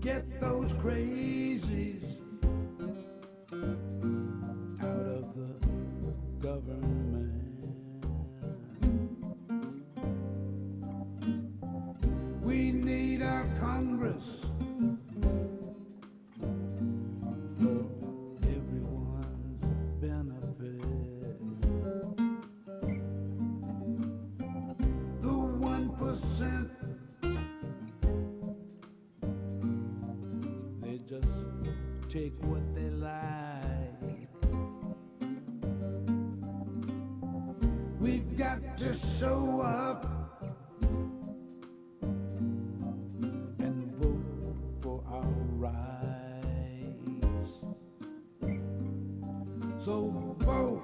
Get those crazies out of the government. We need our Congress for everyone's benefit. The 1%, they just take what they like. We've got to show up and vote for our rights. So vote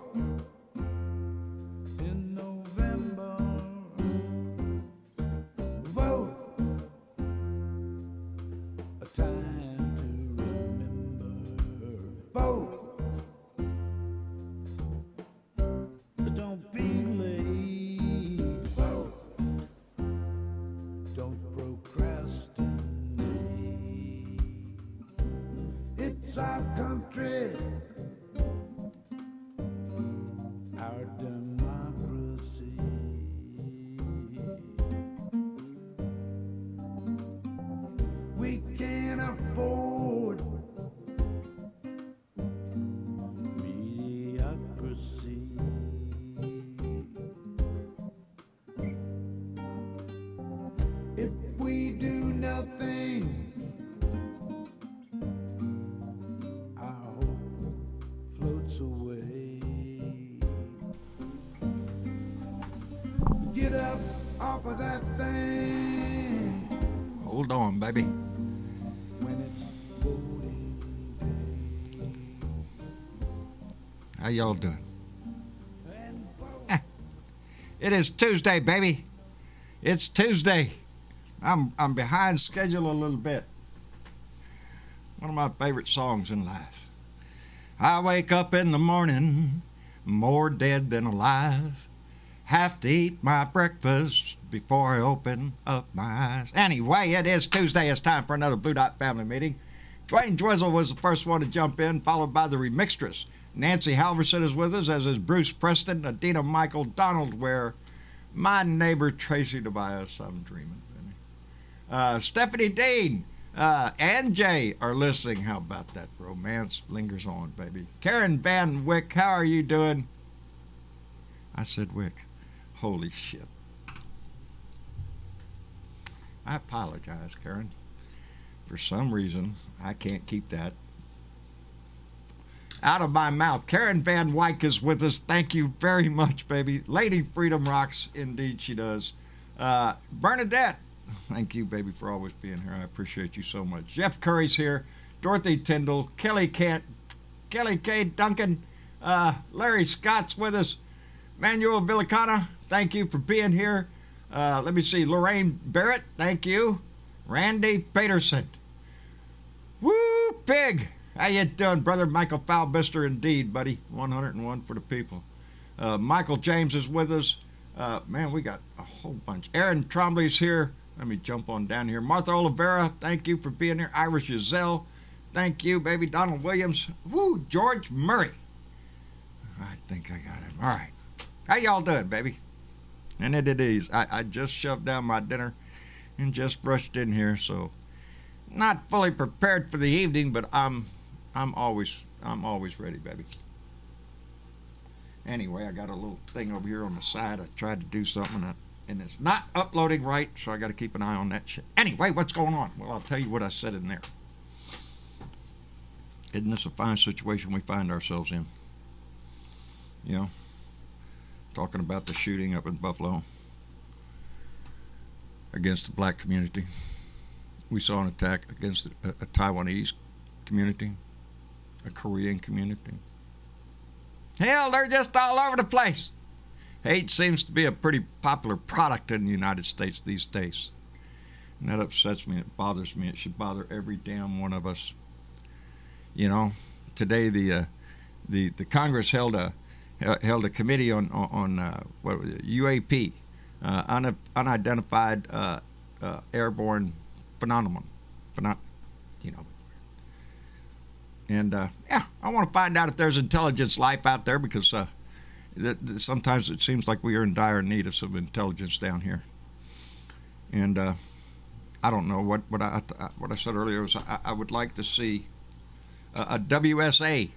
in November. Vote, a time to remember. Vote, don't be late. Vote, don't procrastinate. It's our country, our democracy. We can't afford mediocrity. If we do nothing, our hope floats away. Get up off of that thing Hold on, baby. when it's voting day. How y'all doing? And vote. It is Tuesday, baby. It's Tuesday. I'm behind schedule a little bit. One of my favorite songs in life. I wake up in the morning, more dead than alive. Have to eat my breakfast before I open up my eyes. Anyway, it is Tuesday. It's time for another Blue Dot family meeting. Dwayne Dwizzle was the first one to jump in, followed by the remixtress. Nancy Halverson is with us, as is Bruce Preston, Adina Michael, Donald Ware, my neighbor Tracy Tobias. I'm dreaming. Stephanie Dean and Jay are listening. How about that? Romance lingers on, baby. Karen Van Wyck, how are you doing? I said Wick. Holy shit. I apologize, Karen. For some reason, I can't keep that out of my mouth. Karen Van Wyck is with us. Thank you very much, baby. Lady Freedom rocks. Indeed, she does. Bernadette, thank you, baby, for always being here. I appreciate you so much. Jeff Curry's here. Dorothy Tyndall. Kelly K. Duncan. Larry Scott's with us. Manuel Villicana, thank you for being here. Let me see. Lorraine Barrett, thank you. Randy Peterson. Woo, pig. How you doing, brother? Michael Falbister, indeed, buddy. 101 for the people. Michael James is with us. Man, we got a whole bunch. Aaron Trombley's here. Let me jump on down here. Martha Oliveira, thank you for being here. Irish Giselle, thank you, baby. Donald Williams. Woo, George Murray. I think I got him. All right. How y'all doing, baby? And it is. I just shoved down my dinner and just rushed in here, so not fully prepared for the evening, but I'm always ready, baby. Anyway, I got a little thing over here on the side. I tried to do something and it's not uploading right, so I got to keep an eye on that shit. Anyway, what's going on? Well, I'll tell you what I said in there. Isn't this a fine situation we find ourselves in? You know, talking about the shooting up in Buffalo against the black community. We saw an attack against a Taiwanese community, a Korean community. Hell, they're just all over the place. Hate seems to be a pretty popular product in the United States these days. And that upsets me. It bothers me. It should bother every damn one of us. You know, today the Congress held a committee on what was it, UAP, unidentified airborne phenomenon. You know. And yeah, I want to find out if there's intelligence life out there, because sometimes it seems like we are in dire need of some intelligence down here. And I don't know what I said earlier was I would like to see a WSA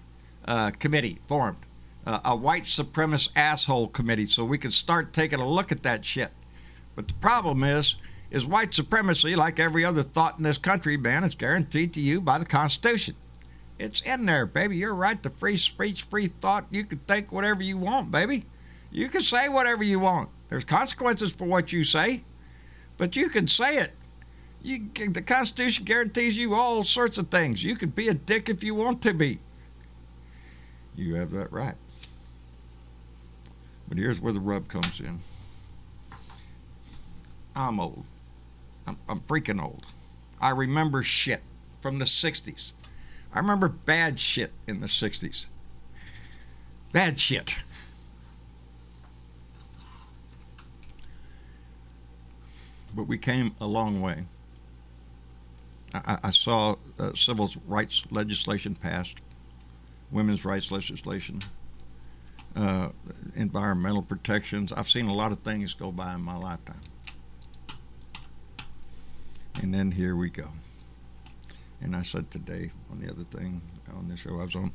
committee formed, a white supremacist asshole committee, so we could start taking a look at that shit. But the problem is white supremacy, like every other thought in this country, man, it's guaranteed to you by the Constitution. It's in there, baby. Your right to free speech, free thought. You can think whatever you want, baby. You can say whatever you want. There's consequences for what you say, but you can say it. The Constitution guarantees you all sorts of things. You can be a dick if you want to be. You have that right. But here's where the rub comes in. I'm old. I'm freaking old. I remember shit from the 60s. I remember bad shit in the 60s. Bad shit. But we came a long way. I saw civil rights legislation passed, women's rights legislation, environmental protections. I've seen a lot of things go by in my lifetime. And then here we go. And I said today on the other thing, on the show I was on,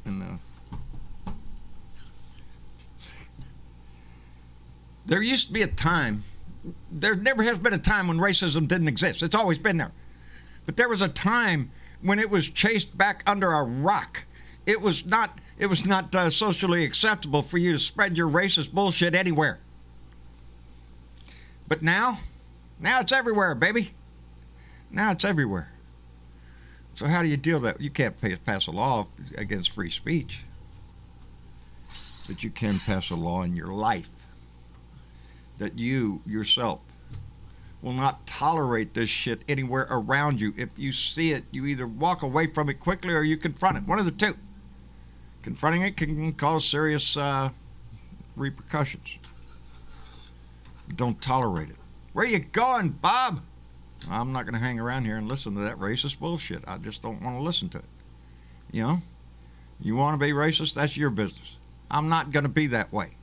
there used to be a time, there never has been a time when racism didn't exist. It's always been there. But there was a time when it was chased back under a rock. It was not socially acceptable for you to spread your racist bullshit anywhere. But now it's everywhere, baby. Now it's everywhere. So how do you deal with that? You can't pass a law against free speech, but you can pass a law in your life that you yourself will not tolerate this shit anywhere around you. If you see it, you either walk away from it quickly or you confront it. One of the two. Confronting it can cause serious repercussions. Don't tolerate it. Where you going, Bob? I'm not going to hang around here and listen to that racist bullshit. I just don't want to listen to it. You know? You want to be racist? That's your business. I'm not going to be that way.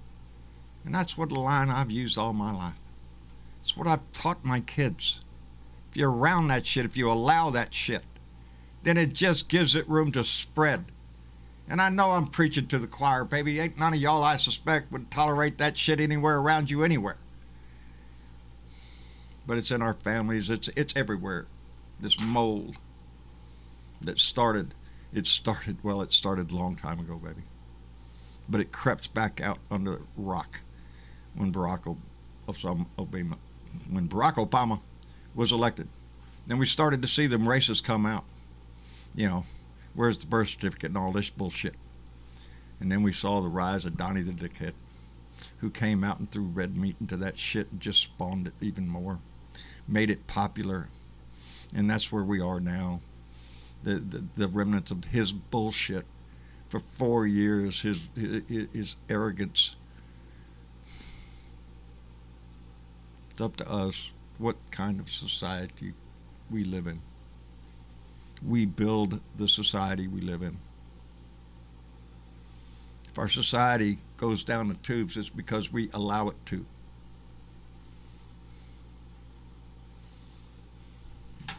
And that's what the line I've used all my life. It's what I've taught my kids. If you're around that shit, if you allow that shit, then it just gives it room to spread. And I know I'm preaching to the choir, baby. Ain't none of y'all, I suspect, would tolerate that shit anywhere around you anywhere. But it's in our families. It's everywhere. This mold that started a long time ago, baby. But it crept back out under the rock when Barack Obama was elected. Then we started to see them racists come out. You know, where's the birth certificate and all this bullshit? And then we saw the rise of Donnie the Dickhead, who came out and threw red meat into that shit and just spawned it even more. Made it popular, and that's where we are now. The remnants of his bullshit for 4 years, his arrogance. It's up to us what kind of society we live in. We build the society we live in. If our society goes down the tubes, it's because we allow it to.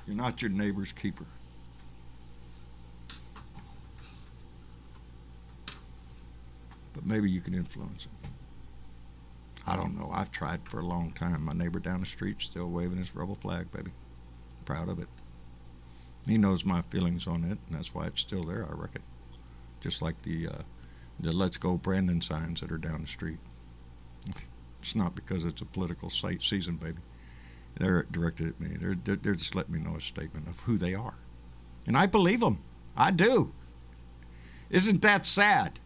You're not your neighbor's keeper. But maybe you can influence him. I don't know. I've tried for a long time. My neighbor down the street still waving his rebel flag, baby. Proud of it. He knows my feelings on it, and that's why it's still there, I reckon. Just like the Let's Go Brandon signs that are down the street. It's not because it's a political season, baby. They're directed at me. They're just letting me know a statement of who they are. And I believe them. I do. Isn't that sad?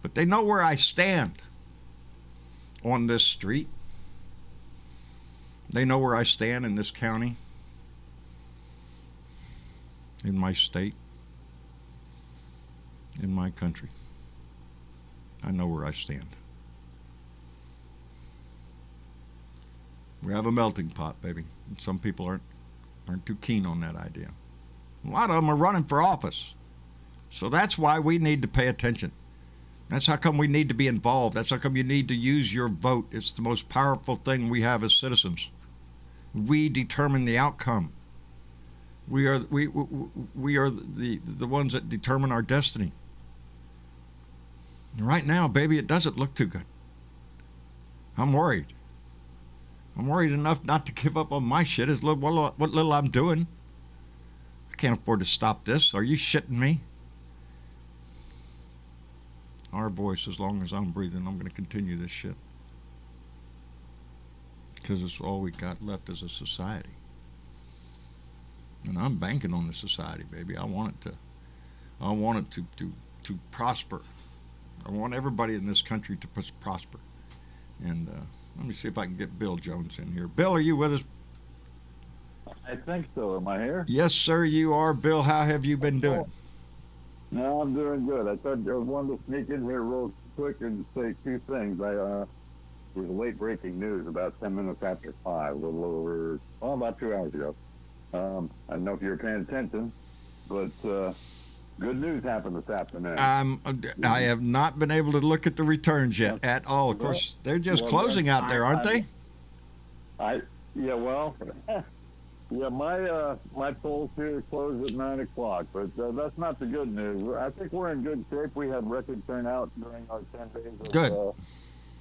But they know where I stand on this street. They know where I stand in this county, in my state, in my country. I know where I stand. We have a melting pot, baby. Some people aren't too keen on that idea. A lot of them are running for office. So that's why we need to pay attention. That's how come we need to be involved. That's how come you need to use your vote. It's the most powerful thing we have as citizens. We determine the outcome. We are the ones that determine our destiny. And right now, baby, it doesn't look too good. I'm worried. I'm worried enough not to give up on my shit as what little I'm doing. I can't afford to stop this. Are you shitting me? Our voice, as long as I'm breathing, I'm going to continue this shit. Because it's all we got left as a society. And I'm banking on the society, baby. I want it to prosper. I want everybody in this country to prosper. And let me see if I can get Bill Jones in here. Bill, are you with us? I think so. Am I here? Yes, sir, you are. Bill, how have you been doing? No, I'm doing good. I thought I wanted to sneak in here real quick and say two things. It was late breaking news about 10 minutes after 5, a little over, about 2 hours ago. I don't know if you were paying attention, but good news happened this afternoon. I have not been able to look at the returns yet at all. Of course, they're just closing out there, aren't they? My polls here closed at 9 o'clock, but that's not the good news. I think we're in good shape. We had record turnout during our 10 days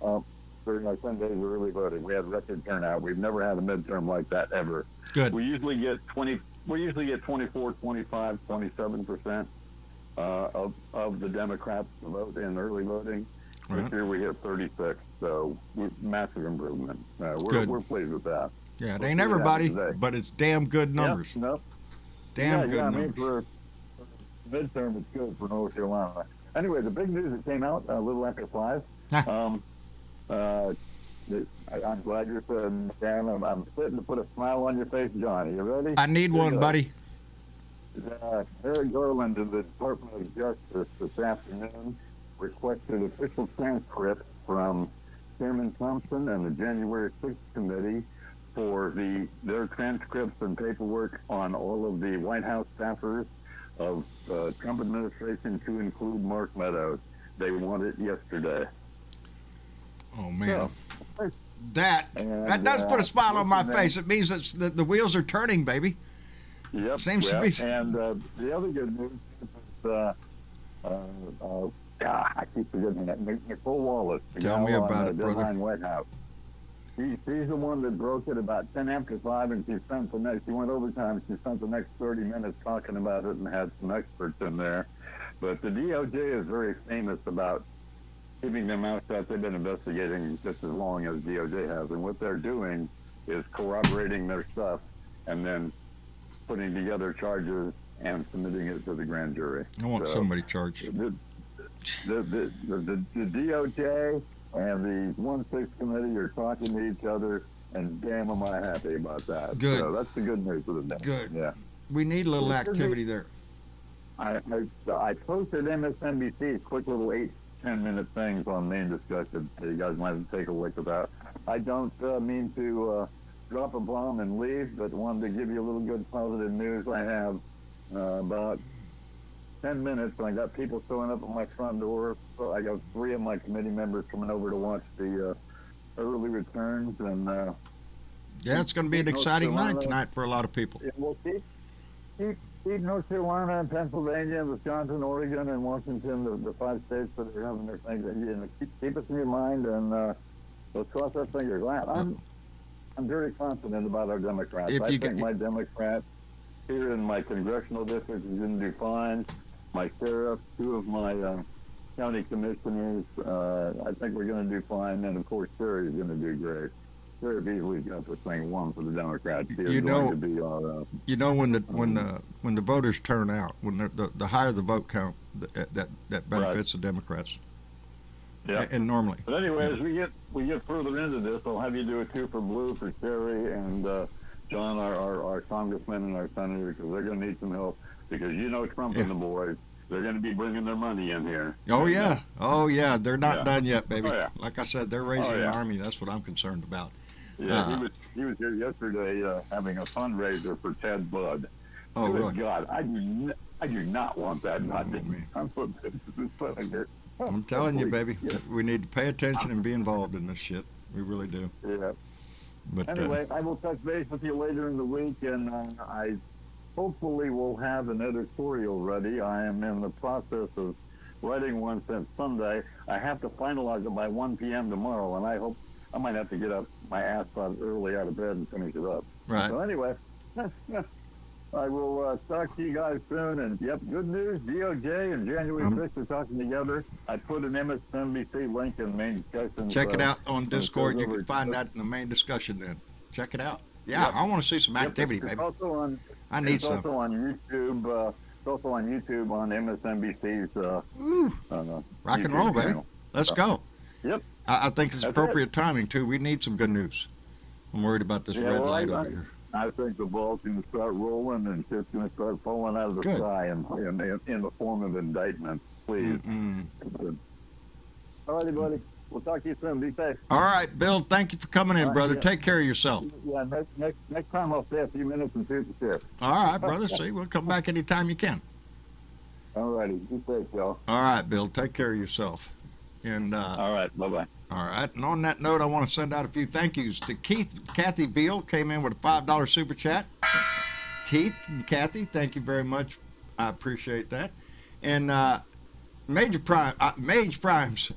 of during our 10 days of early voting. We had record turnout. We've never had a midterm like that ever. Good. We usually get 24, 25, 27% of the Democrats to vote in early voting. Right. This year we hit 36, so massive improvement. We're pleased with that. Yeah, it ain't everybody, but it's damn good numbers. Yep, no. Damn good numbers. I mean, for midterm, it's good for North Carolina. Anyway, the big news that came out a little after 5. I'm glad you're sitting, Dan. I'm sitting to put a smile on your face, Johnny. You ready? I need one, buddy. Eric Garland of the Department of Justice this afternoon requested official transcripts from Chairman Thompson and the January 6th committee for their transcripts and paperwork on all of the White House staffers of Trump administration, to include Mark Meadows. They want it yesterday. Oh man, that does put a smile on my face. It means that the wheels are turning, baby. Yep. Seems to be. And the other good news is I keep forgetting that. Nicole Wallace. Tell me about it, brother. White House. She's the one that broke it about 10 after 5, and she went overtime. She spent the next 30 minutes talking about it and had some experts in there. But the DOJ is very famous about keeping their mouth shut. They've been investigating just as long as DOJ has, and what they're doing is corroborating their stuff and then putting together charges and submitting it to the grand jury. I want somebody charged. The DOJ and the 1-6 committee are talking to each other, and damn am I happy about that. Good. So that's the good news of the day. Good. Yeah. We need a little activity there. I posted MSNBC quick little 8-10 minute things on main discussion. So you guys might take a look at that. I don't mean to drop a bomb and leave, but wanted to give you a little good positive news. I have about 10 minutes, and I got people showing up at my front door. So I got 3 of my committee members coming over to watch the early returns. And yeah, it's going to be an exciting night tonight for a lot of people. Yeah, we'll keep North Carolina and Pennsylvania, Wisconsin, Oregon, and Washington, the 5 states that are having their things. Keep us in your mind, and let's cross our fingers. I'm very confident about our Democrats. I think my Democrats here in my congressional district is going to do fine. My sheriff, 2 of my county commissioners, I think we're going to do fine. And of course, Sherry is going to do great. Sherry Beasley's got this thing won for the Democrats. You know when the voters turn out, when the higher the vote count, that benefits the Democrats. Yeah. And normally. But anyway, as we get further into this, I'll have you do a 2 for Blue for Sherry and John, our congressman and our senator, because they're going to need some help. Because Trump and the boys, they're going to be bringing their money in here. Oh yeah, they're not done yet, baby. Oh, yeah. Like I said, they're raising an army. That's what I'm concerned about. Yeah, he was here yesterday having a fundraiser for Ted Budd. Oh, Good really? God, I do not want that not to man. I'm putting this putting it. I'm telling you, baby, Yeah. we need to pay attention and be involved in this shit. We really do. Yeah. But Anyway, I will touch base with you later in the week, and I hopefully will have an editorial ready. I am in the process of writing one since Sunday. I have to finalize it by 1 p.m. tomorrow, and I hope I might have to get up my ass early out of bed and finish it up. right. So anyway, I will talk to you guys soon. And yep, good news. DOJ and January 6th are talking together. I put an MSNBC link in the main discussion. Check it out on Discord. You can find that in the main discussion then. Check it out. Yeah, Yep. I want to see some activity, it's baby. Also on, I need it's some. also on YouTube. It's also on YouTube on MSNBC's Woo. Rock and YouTube roll, baby. channel. Let's go. Yep. I think it's That's appropriate timing, too. We need some good news. I'm worried about this red light over here. I think the ball's going to start rolling and shit's going to start falling out of the Good. sky in the form of indictment. Please. Good. All righty, buddy. We'll talk to you soon. Be safe. All right, Bill, thank you for coming in, brother. yeah. Take care of yourself. Yeah, next time I'll stay a few minutes and shoot the shit. All right, brother. See, we'll come back anytime you can. All righty. Be safe, y'all. All right, Bill. Take care of yourself. And All right. Bye-bye. all right. And on that note, I want to send out a few thank yous to Kathy Beal came in with a $5 super chat. Keith and Kathy, thank you very much. I appreciate that. And Mage Primes. Mage Primes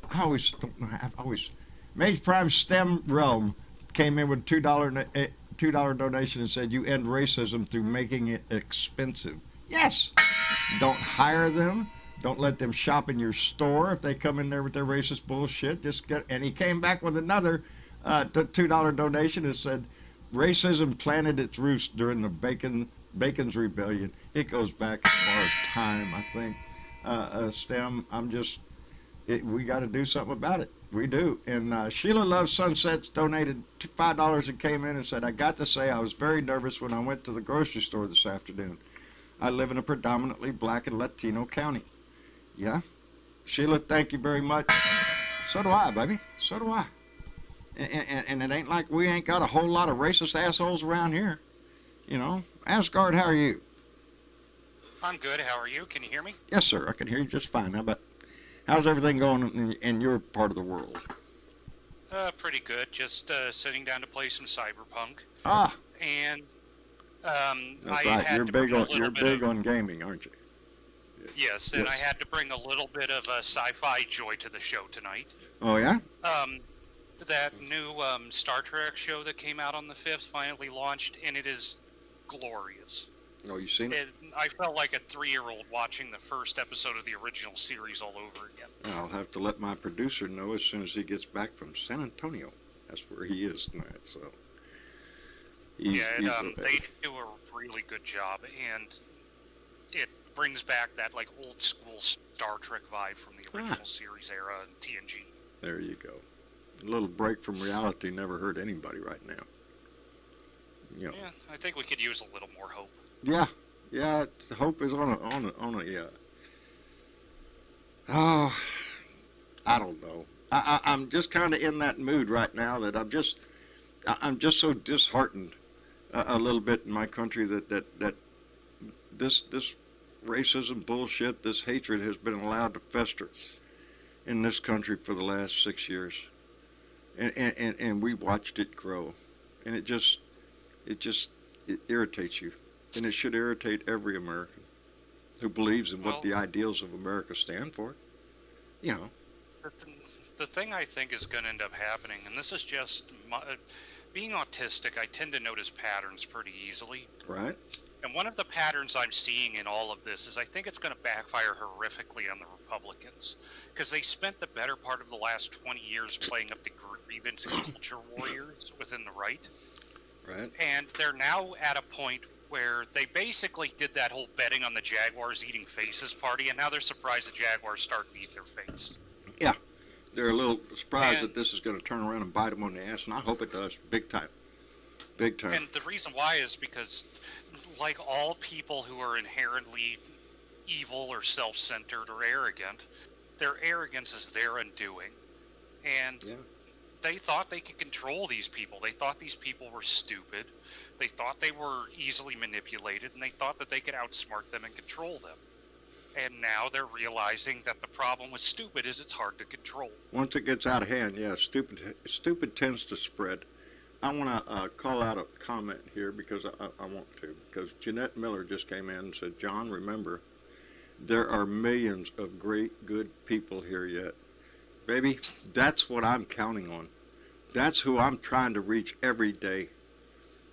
STEM Realm came in with $2 donation and said you end racism through making it expensive. Yes. Don't hire them. Don't let them shop in your store if they come in there with their racist bullshit. And he came back with another $2 donation and said, racism planted its roots during the Bacon's Rebellion. It goes back as far as time, I think. STEM, we got to do something about it. We do. And Sheila Loves Sunsets donated $5 and came in and said, I got to say I was very nervous when I went to the grocery store this afternoon. I live in a predominantly black and Latino county. Yeah. Sheila, thank you very much. So do I, baby. So do I. And it ain't like we ain't got a whole lot of racist assholes around here. You know. Asgard, how are you? I'm good. How are you? Can you hear me? Yes, sir. I can hear you just fine. How's everything going in your part of the world? Pretty good. Just sitting down to play some Cyberpunk. Ah. And that's I right. had You're big on gaming, aren't you? Yes, and I had to bring a little bit of sci-fi joy to the show tonight. Oh yeah. That new Star Trek show that came out on the 5th finally launched, and it is glorious. Oh, you seen it? I felt like a 3-year-old watching the first episode of the original series all over again. I'll have to let my producer know as soon as he gets back from San Antonio. That's where he is tonight. So. They do a really good job, and it brings back that like old school Star Trek vibe from the original series era and TNG. There you go. A little break from reality never hurt anybody right now. You know. Yeah, I think we could use a little more hope. Yeah, hope is on a oh, I don't know. I'm just kind of in that mood right now that I'm just so disheartened a little bit in my country that this racism bullshit, this hatred has been allowed to fester in this country for the last 6 years, and we watched it grow, and it irritates you. And it should irritate every American who believes in what the ideals of America stand for. You know. The thing I think is going to end up happening, and this is just being autistic, I tend to notice patterns pretty easily. Right. And one of the patterns I'm seeing in all of this is I think it's going to backfire horrifically on the Republicans, because they spent the better part of the last 20 years playing up the grievance and culture warriors within the right. Right. And they're now at a point where they basically did that whole betting on the Jaguars eating faces party, and now they're surprised the Jaguars start to eat their face. Yeah. They're a little surprised that this is going to turn around and bite them on the ass, and I hope it does. Big time. Big time. And the reason why is because, like all people who are inherently evil or self-centered or arrogant, their arrogance is their undoing. And they thought they could control these people. They thought these people were stupid. They thought they were easily manipulated, and they thought that they could outsmart them and control them. And now they're realizing that the problem with stupid is it's hard to control. Once it gets out of hand, yeah, stupid tends to spread. I want to call out a comment here because I want to. Because Jeanette Miller just came in and said, John, remember, there are millions of great, good people here yet. Baby, that's what I'm counting on. That's who I'm trying to reach every day,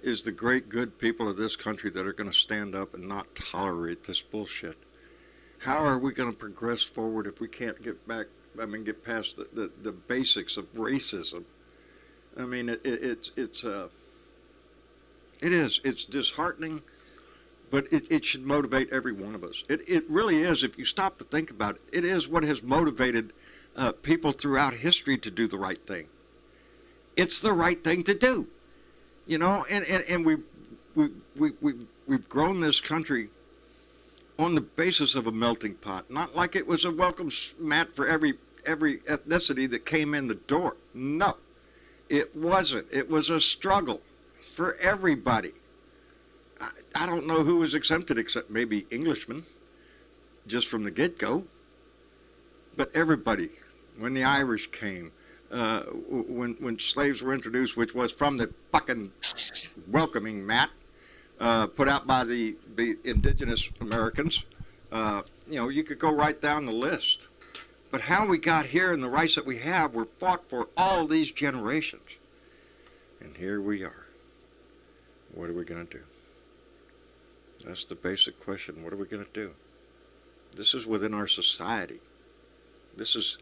is the great, good people of this country that are going to stand up and not tolerate this bullshit. How are we going to progress forward if we can't get past the basics of racism? I mean, it's disheartening, but it should motivate every one of us. It really is, if you stop to think about it. It is what has motivated people throughout history to do the right thing. It's the right thing to do, you know. And we've grown this country on the basis of a melting pot, not like it was a welcome mat for every ethnicity that came in the door. No, it wasn't. It was a struggle for everybody. I don't know who was exempted except maybe Englishmen, just from the get-go. But everybody, when the Irish came, when slaves were introduced, which was from the fucking welcoming mat, put out by the indigenous Americans, you know, you could go right down the list. But how we got here and the rights that we have were fought for all these generations. And here we are. What are we going to do? That's the basic question. What are we going to do? This is within our society. This is,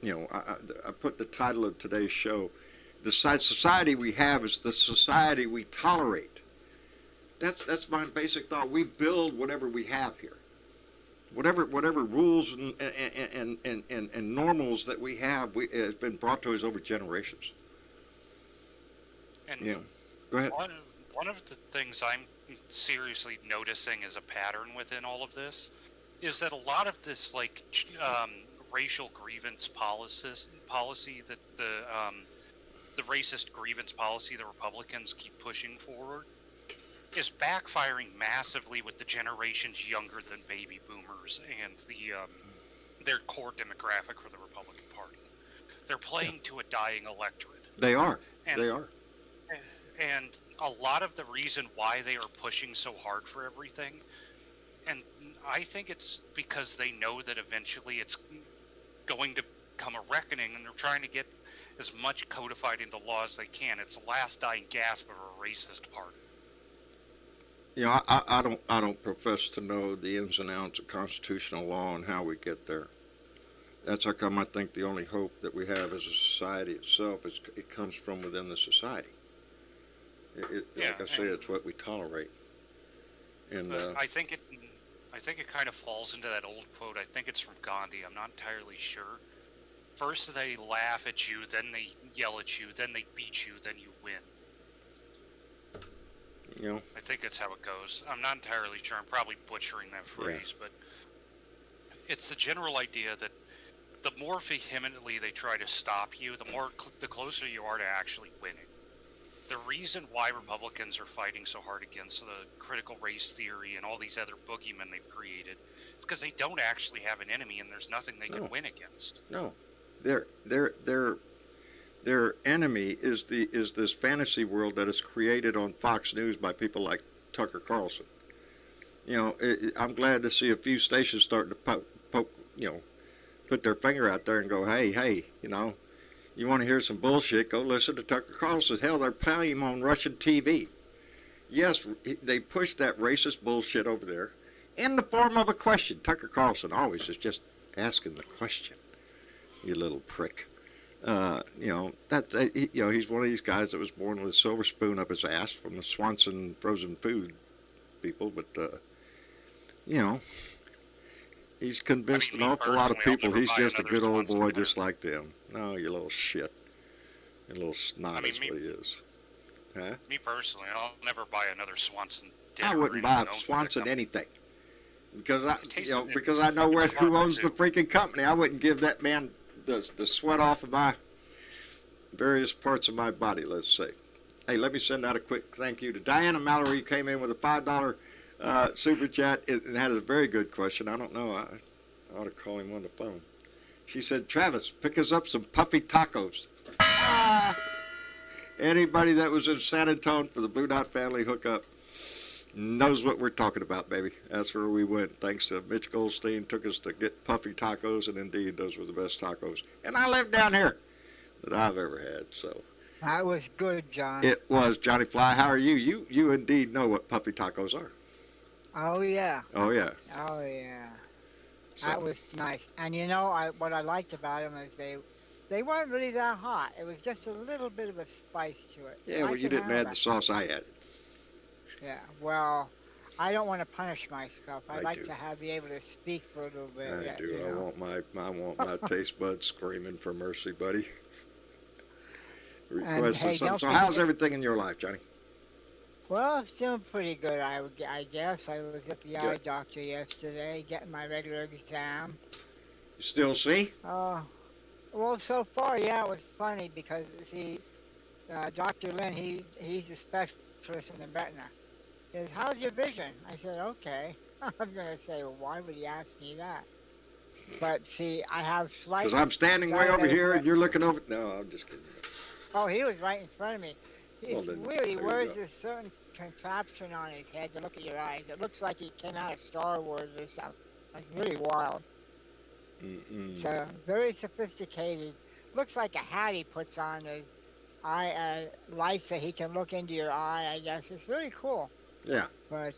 you know, I put the title of today's show, the society we have is the society we tolerate. That's my basic thought. We build whatever we have here. Whatever rules and normals that we have, has been brought to us over generations. And yeah. Go ahead. One of the things I'm seriously noticing as a pattern within all of this is that a lot of this, like, racial grievance policy that the racist grievance policy the Republicans keep pushing forward is backfiring massively with the generations younger than baby boomers and their core demographic for the Republican Party. They're playing to a dying electorate. They are. And a lot of the reason why they are pushing so hard for everything, and I think it's because they know that eventually it's going to come a reckoning, and they're trying to get as much codified into law as they can. It's the last dying gasp of a racist party. You know, I don't profess to know the ins and outs of constitutional law and how we get there. That's how come I think the only hope that we have as a society itself is it comes from within the society. Like I say, it's what we tolerate. And I think it kind of falls into that old quote. I think it's from Gandhi. I'm not entirely sure. First they laugh at you, then they yell at you, then they beat you, then you win. You know, I think that's how it goes. I'm not entirely sure. I'm probably butchering that phrase, but it's the general idea that the more vehemently they try to stop you, the closer you are to actually winning. The reason why Republicans are fighting so hard against the critical race theory and all these other boogeymen they've created is because they don't actually have an enemy and there's nothing they can win against. No, their enemy is this fantasy world that is created on Fox News by people like Tucker Carlson. You know, I'm glad to see a few stations starting to poke, you know, put their finger out there and go, hey, you know, you want to hear some bullshit, go listen to Tucker Carlson. Hell, they're playing him on Russian TV. Yes, they push that racist bullshit over there in the form of a question. Tucker Carlson always is just asking the question, you little prick. You know, he's one of these guys that was born with a silver spoon up his ass from the Swanson frozen food people, but, you know, he's convinced an awful lot of people he's just a good old boy just like them. No, you little shit. You little snot is what he is. Huh? Me personally, I'll never buy another Swanson dinner. I wouldn't buy Swanson anything. Because I know who owns the freaking company. I wouldn't give that man the sweat off of my various parts of my body, let's say. Hey, let me send out a quick thank you to Diana Mallory, who came in with a $5 super chat and had a very good question. I don't know. I ought to call him on the phone. She said, Travis, pick us up some puffy tacos. Anybody that was in San Antonio for the Blue Dot family hookup knows what we're talking about, baby. That's where we went. Thanks to Mitch Goldstein, took us to get puffy tacos, and indeed, those were the best tacos. And I live down here that I've ever had, so. That was good, John. It was. Johnny Fly, how are you? You indeed know what puffy tacos are. Oh, yeah. Oh, yeah. Oh, yeah. So, That was nice. And you know, what I liked about them is they weren't really that hot. It was just a little bit of a spice to it. yeah, well, you didn't add the sauce I added. Yeah, well, I don't want to punish myself. I like do. to be able to speak for a little bit. I do. You know? I want my taste buds screaming for mercy, buddy. And, Requesting hey, something. don't So how's forget- everything in your life, Johnny? Well, it's doing pretty good, I guess. I was at the eye Good. doctor yesterday, getting my regular exam. You still see? Well, so far, yeah, it was funny because, see, Dr. Lynn, he's a specialist in the retina. He says, how's your vision? I said, okay. I'm going to say, well, why would he ask me that? But, see, I have slight... Because I'm standing way over here and you're looking over. No, I'm just kidding. Oh, he was right in front of me. He Well, then, really there you wears go. this certain contraption on his head to look at your eyes. It looks like he came out of Star Wars or something. It's really wild. Mm-mm. So, very sophisticated. Looks like a hat he puts on his eye, light so he can look into your eye, I guess. It's really cool. Yeah. But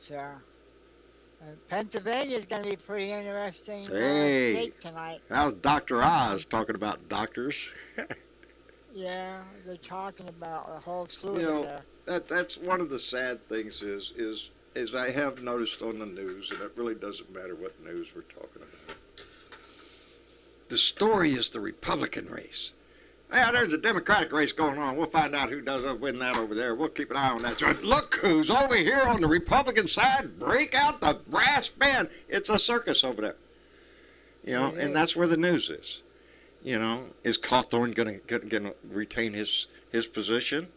Pennsylvania's going to be pretty interesting Hey. state tonight. How's Dr. Oz talking about doctors? Yeah, they're talking about a whole slew You know, of there. That's one of the sad things is I have noticed on the news, and it really doesn't matter what news we're talking about. The story is the Republican race. Yeah, there's a Democratic race going on. We'll find out who does win that over there. We'll keep an eye on that. So look who's over here on the Republican side. Break out the brass band. It's a circus over there. You know, It is. and that's where the news is. You know, is Cawthorn going to retain his position?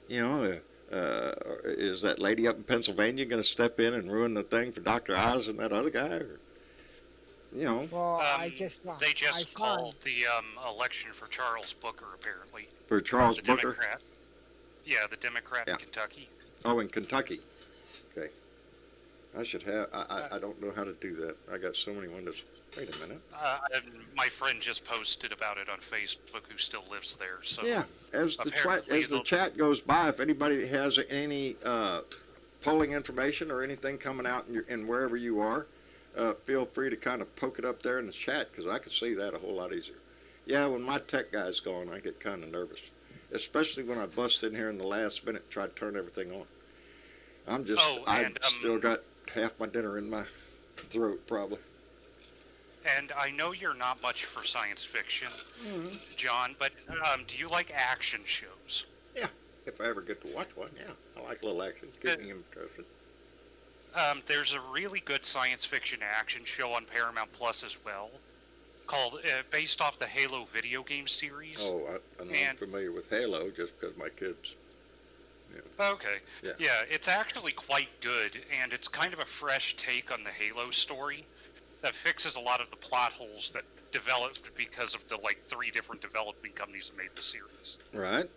You know, is that lady up in Pennsylvania going to step in and ruin the thing for Dr. Oz and that other guy? Or, you know, Well, They I just saw called the election for Charles Booker, apparently. for Charles The Booker. Democrat. Yeah, the Democrat Yeah. in Kentucky. Oh, in Kentucky. Okay. I should have. I don't know how to do that. I got so many windows. Wait a minute. And my friend just posted about it on Facebook, who still lives there. So Yeah. As apparently the they'll- chat goes by, if anybody has any polling information or anything coming out in wherever you are, feel free to kind of poke it up there in the chat, because I can see that a whole lot easier. Yeah, when my tech guy's gone, I get kind of nervous, especially when I bust in here in the last minute and try to turn everything on. I still got half my dinner in my throat, probably. And I know you're not much for science fiction, Mm-hmm. John, but do you like action shows? Yeah, if I ever get to watch one, yeah. I like a little action. Keep me interested. There's a really good science fiction action show on Paramount Plus as well, called based off the Halo video game series. Oh, I'm familiar with Halo just because my kids. Okay. Yeah. It's actually quite good, and it's kind of a fresh take on the Halo story that fixes a lot of the plot holes that developed because of the 3 different development companies that made the series. Right.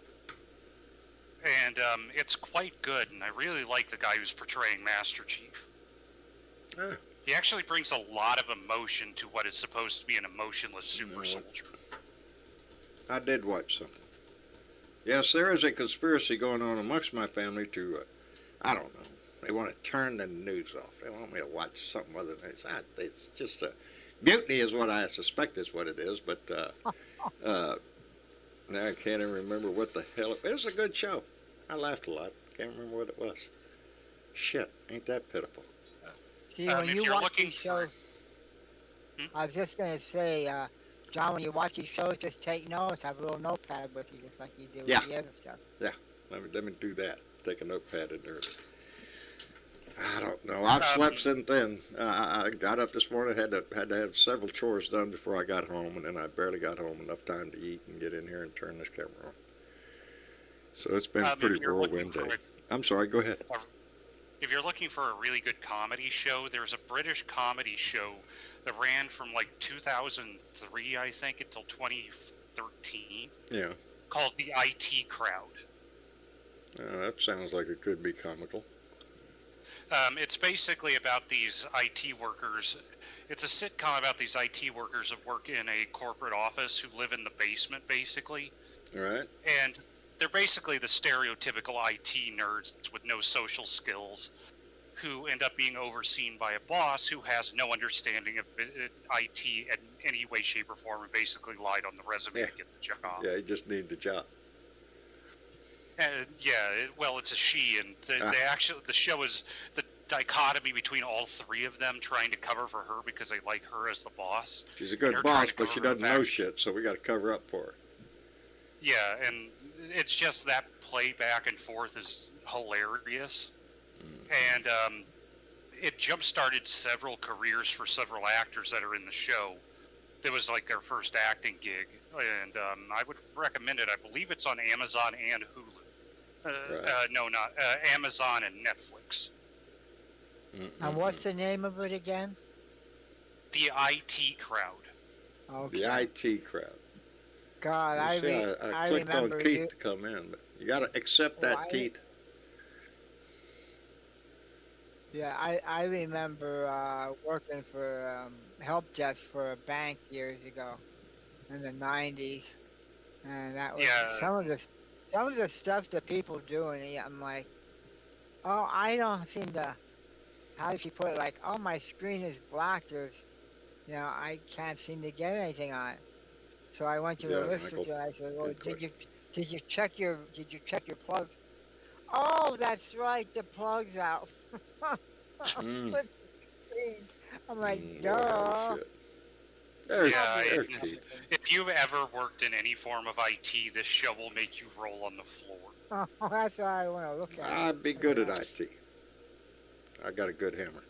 And it's quite good, and I really like the guy who's portraying Master Chief. Ah. He actually brings a lot of emotion to what is supposed to be an emotionless super soldier. I did watch something. Yes, there is a conspiracy going on amongst my family to, I don't know, they want to turn the news off. They want me to watch something other than this. It's just a mutiny is what I suspect is what it is, but now I can't even remember what the hell it was. A good show. I laughed a lot. Can't remember what it was. Shit, ain't that pitiful. See, when if you you're watch looking these shows, I was just going to say, John, when you watch these shows, just take notes. Have a little notepad with you, just like you do Yeah. with the other stuff. Yeah, let me do that. Take a notepad in there. I don't know. I've slept Um, since then. I got up this morning, had to have several chores done before I got home, and then I barely got home enough time to eat and get in here and turn this camera on. So it's been a pretty if you're looking whirlwind for day. I'm sorry. Go ahead. a, if you're looking for a really good comedy show, there's a British comedy show that ran from like 2003, I think, until 2013, Yeah. called The IT Crowd. That sounds like it could be comical. It's basically about these IT workers. It's a sitcom about these IT workers that work in a corporate office who live in the basement, basically. All right. And they're basically the stereotypical IT nerds with no social skills who end up being overseen by a boss who has no understanding of IT in any way, shape, or form and basically lied on the resume to get the job. Yeah, you just need the job. Well, it's a she, and the show is the dichotomy between all three of them trying to cover for her because they like her as the boss. She's a good They're boss, trying to but she cover her doesn't know back. shit, so we got to cover up for her. Yeah, and it's just that play back and forth is hilarious. And it jump-started several careers for several actors that are in the show. It was like their first acting gig, and I would recommend it. I believe it's on Amazon and Hulu. No, not Amazon and Netflix. And what's the name of it again? The IT Crowd. Okay. The IT crowd. God, You see, I I clicked remember on Keith you. to come in, but you got to accept that, Well, Keith. Yeah, I remember working for help desk for a bank years ago in the '90s, and that was Yeah. some of the stuff that people do, and I'm like, oh, I don't seem to. How does she put it? Like, oh, my screen is black. I can't seem to get anything on it. So I went to the Yeah, list Michael. and I said, well, Good question. did you check your plugs? Oh, that's right, the plugs out. Mm. Put the screen. I'm like, Lord have duh. shit. There's, Yeah, there's it- Keith. If you've ever worked in any form of IT, this show will make you roll on the floor. Oh, that's what I want to look at. I'd be good at IT. I got a good hammer.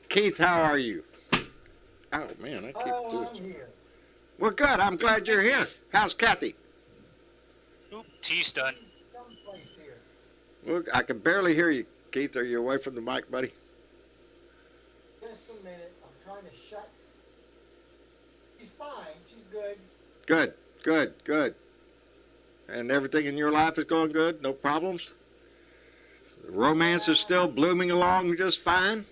Keith, how are you? Oh, man, I keep doing it. Here. Well, good. I'm glad you're here. How's Kathy? Oop, tea's done. He's someplace here. Well, I can barely hear you, Keith. Are you away from the mic, buddy? Just a minute. I'm trying to shut. She's fine. She's good. Good, good, good. And everything in your life is going good? No problems? The romance is still blooming along just fine?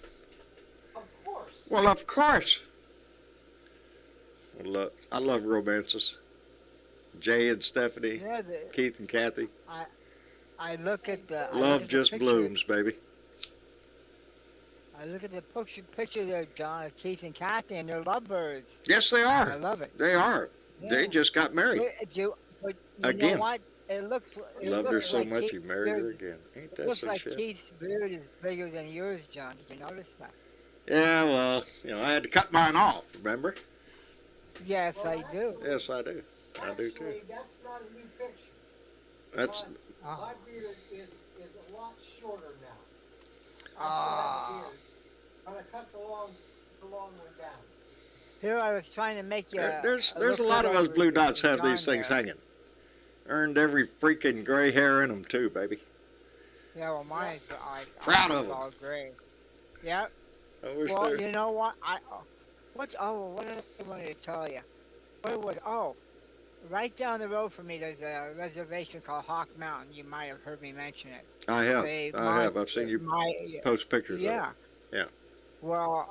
Of course. Well, of course. I love romances. Jay and Stephanie, Yeah, Keith and Kathy. I look at the I look Love at the just picture- blooms, baby. I look at the picture there, John, of Keith and Kathy, and they're lovebirds. Yes, they I are. love it. They are. They Yeah. just got married. But you Again. know what? It looks. It Loved her looks so like much Keith- he married her there's- again. Ain't It that looks some like shit? Keith's beard is bigger than yours, John. Did you notice that? Yeah, well, I had to cut mine off, remember? Yes, Well, I do. Yes, I do. I do too. Actually, that's not a new picture. That's But Oh. my beard is a lot shorter now. I still have a Ah. beard, but I cut the long one down. Here I was trying to make you. there's look a lot good of us over blue to dots have John these things there. hanging. Earned every freaking gray hair in them too, baby. Yeah, well, mine's like Proud of it's 'em. all gray. Yep. I wish Well, they. you know what? What did I wanted to tell you? What was? Oh, right down the road from me, there's a reservation called Hawk Mountain. You might have heard me mention it. I have. My- I've seen you My, post pictures yeah. of it. Yeah. Well,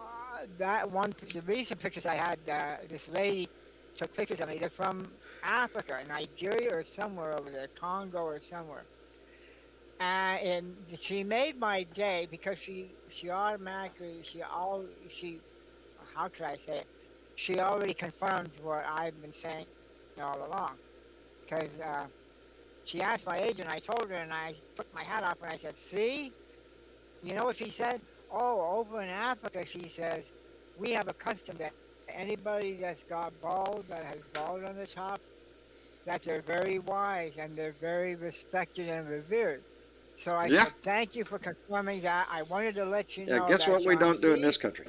the recent pictures I had, this lady took pictures of me. They're from Africa, Nigeria, or somewhere over there, Congo or somewhere. And she made my day because she automatically how could I say it? She already confirmed what I've been saying all along. Because she asked my agent, I told her, and I took my hat off and I said, see? You know what she said? Oh, over in Africa, she says, we have a custom that anybody that's got bald, that has bald on the top, that they're very wise and they're very respected and revered. So I Yeah. said, thank you for confirming that. I wanted to let you Yeah, know guess that, what we John. don't do in See? this country?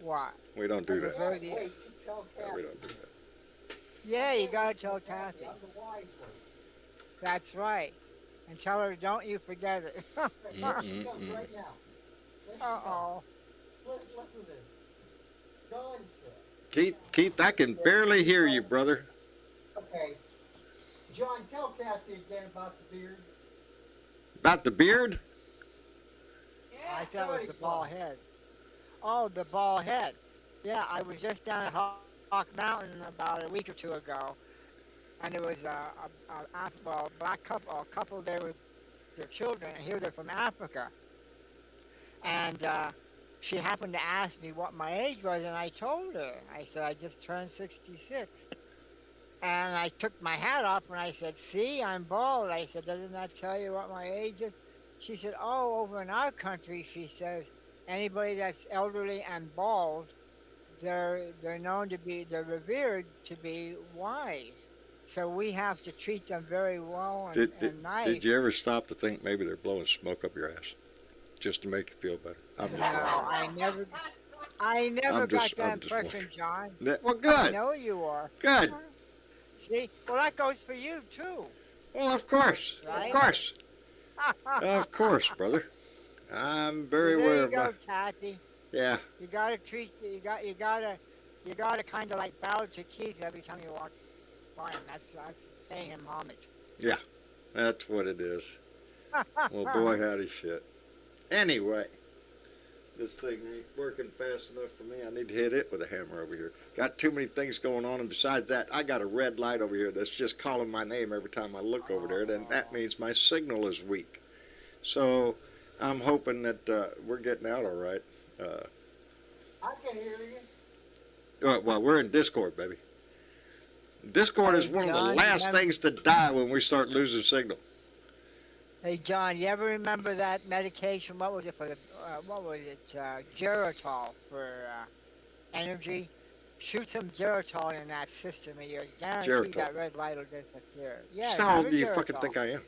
What? We don't do that. Revert the. Wait, just tell No, Kathy. we don't do that. Yeah, you gotta Tell tell Kathy. I'm the wise one. That's right. And tell her, don't you forget it. Hey, here she comes right now. Here she comes. Uh-oh. Listen to this. John said. Keith, I can barely hear you, brother. Okay. John, tell Kathy again about the beard. About the beard? Yeah, I thought it was the bald head. Oh, the bald head. Yeah, I was just down at Hawk Mountain about a week or two ago, and there was a black couple, a couple there with their children, and here they're from Africa. And she happened to ask me what my age was, and I told her. I said, I just turned 66. And I took my hat off, and I said, see, I'm bald. I said, doesn't that tell you what my age is? She said, oh, over in our country, she says, anybody that's elderly and bald, they're known to be, they're revered to be wise. So we have to treat them very well and nice. Did you ever stop to think maybe they're blowing smoke up your ass just to make you feel better? I'm just No, I never got that I'm just impression, John. well, I good. know you are. Good. See, well, that goes for you too. Well, of course. Right? Of course. Of course, brother. I'm very Well, aware there of you go, my. Kathy. Yeah. You gotta treat you gotta kind of like bow to Keith every time you walk by him. That's paying him homage. Yeah. That's what it is. Well, boy, howdy shit. Anyway, this thing ain't working fast enough for me. I need to hit it with a hammer over here. Got too many things going on, and besides that, I got a red light over here that's just calling my name every time I look over there, and that means my signal is weak. So I'm hoping that we're getting out all right. I can hear you. Well, we're in Discord, baby. Discord is one of the John, last remember- things to die when we start losing signal. Hey, John, you ever remember that medication? What was it for the? What was it? Geritol for energy. Shoot some Geritol in that system, and you're guaranteed Geritol. that red light will disappear. Yeah. So how old remember do you Geritol? fucking think I am?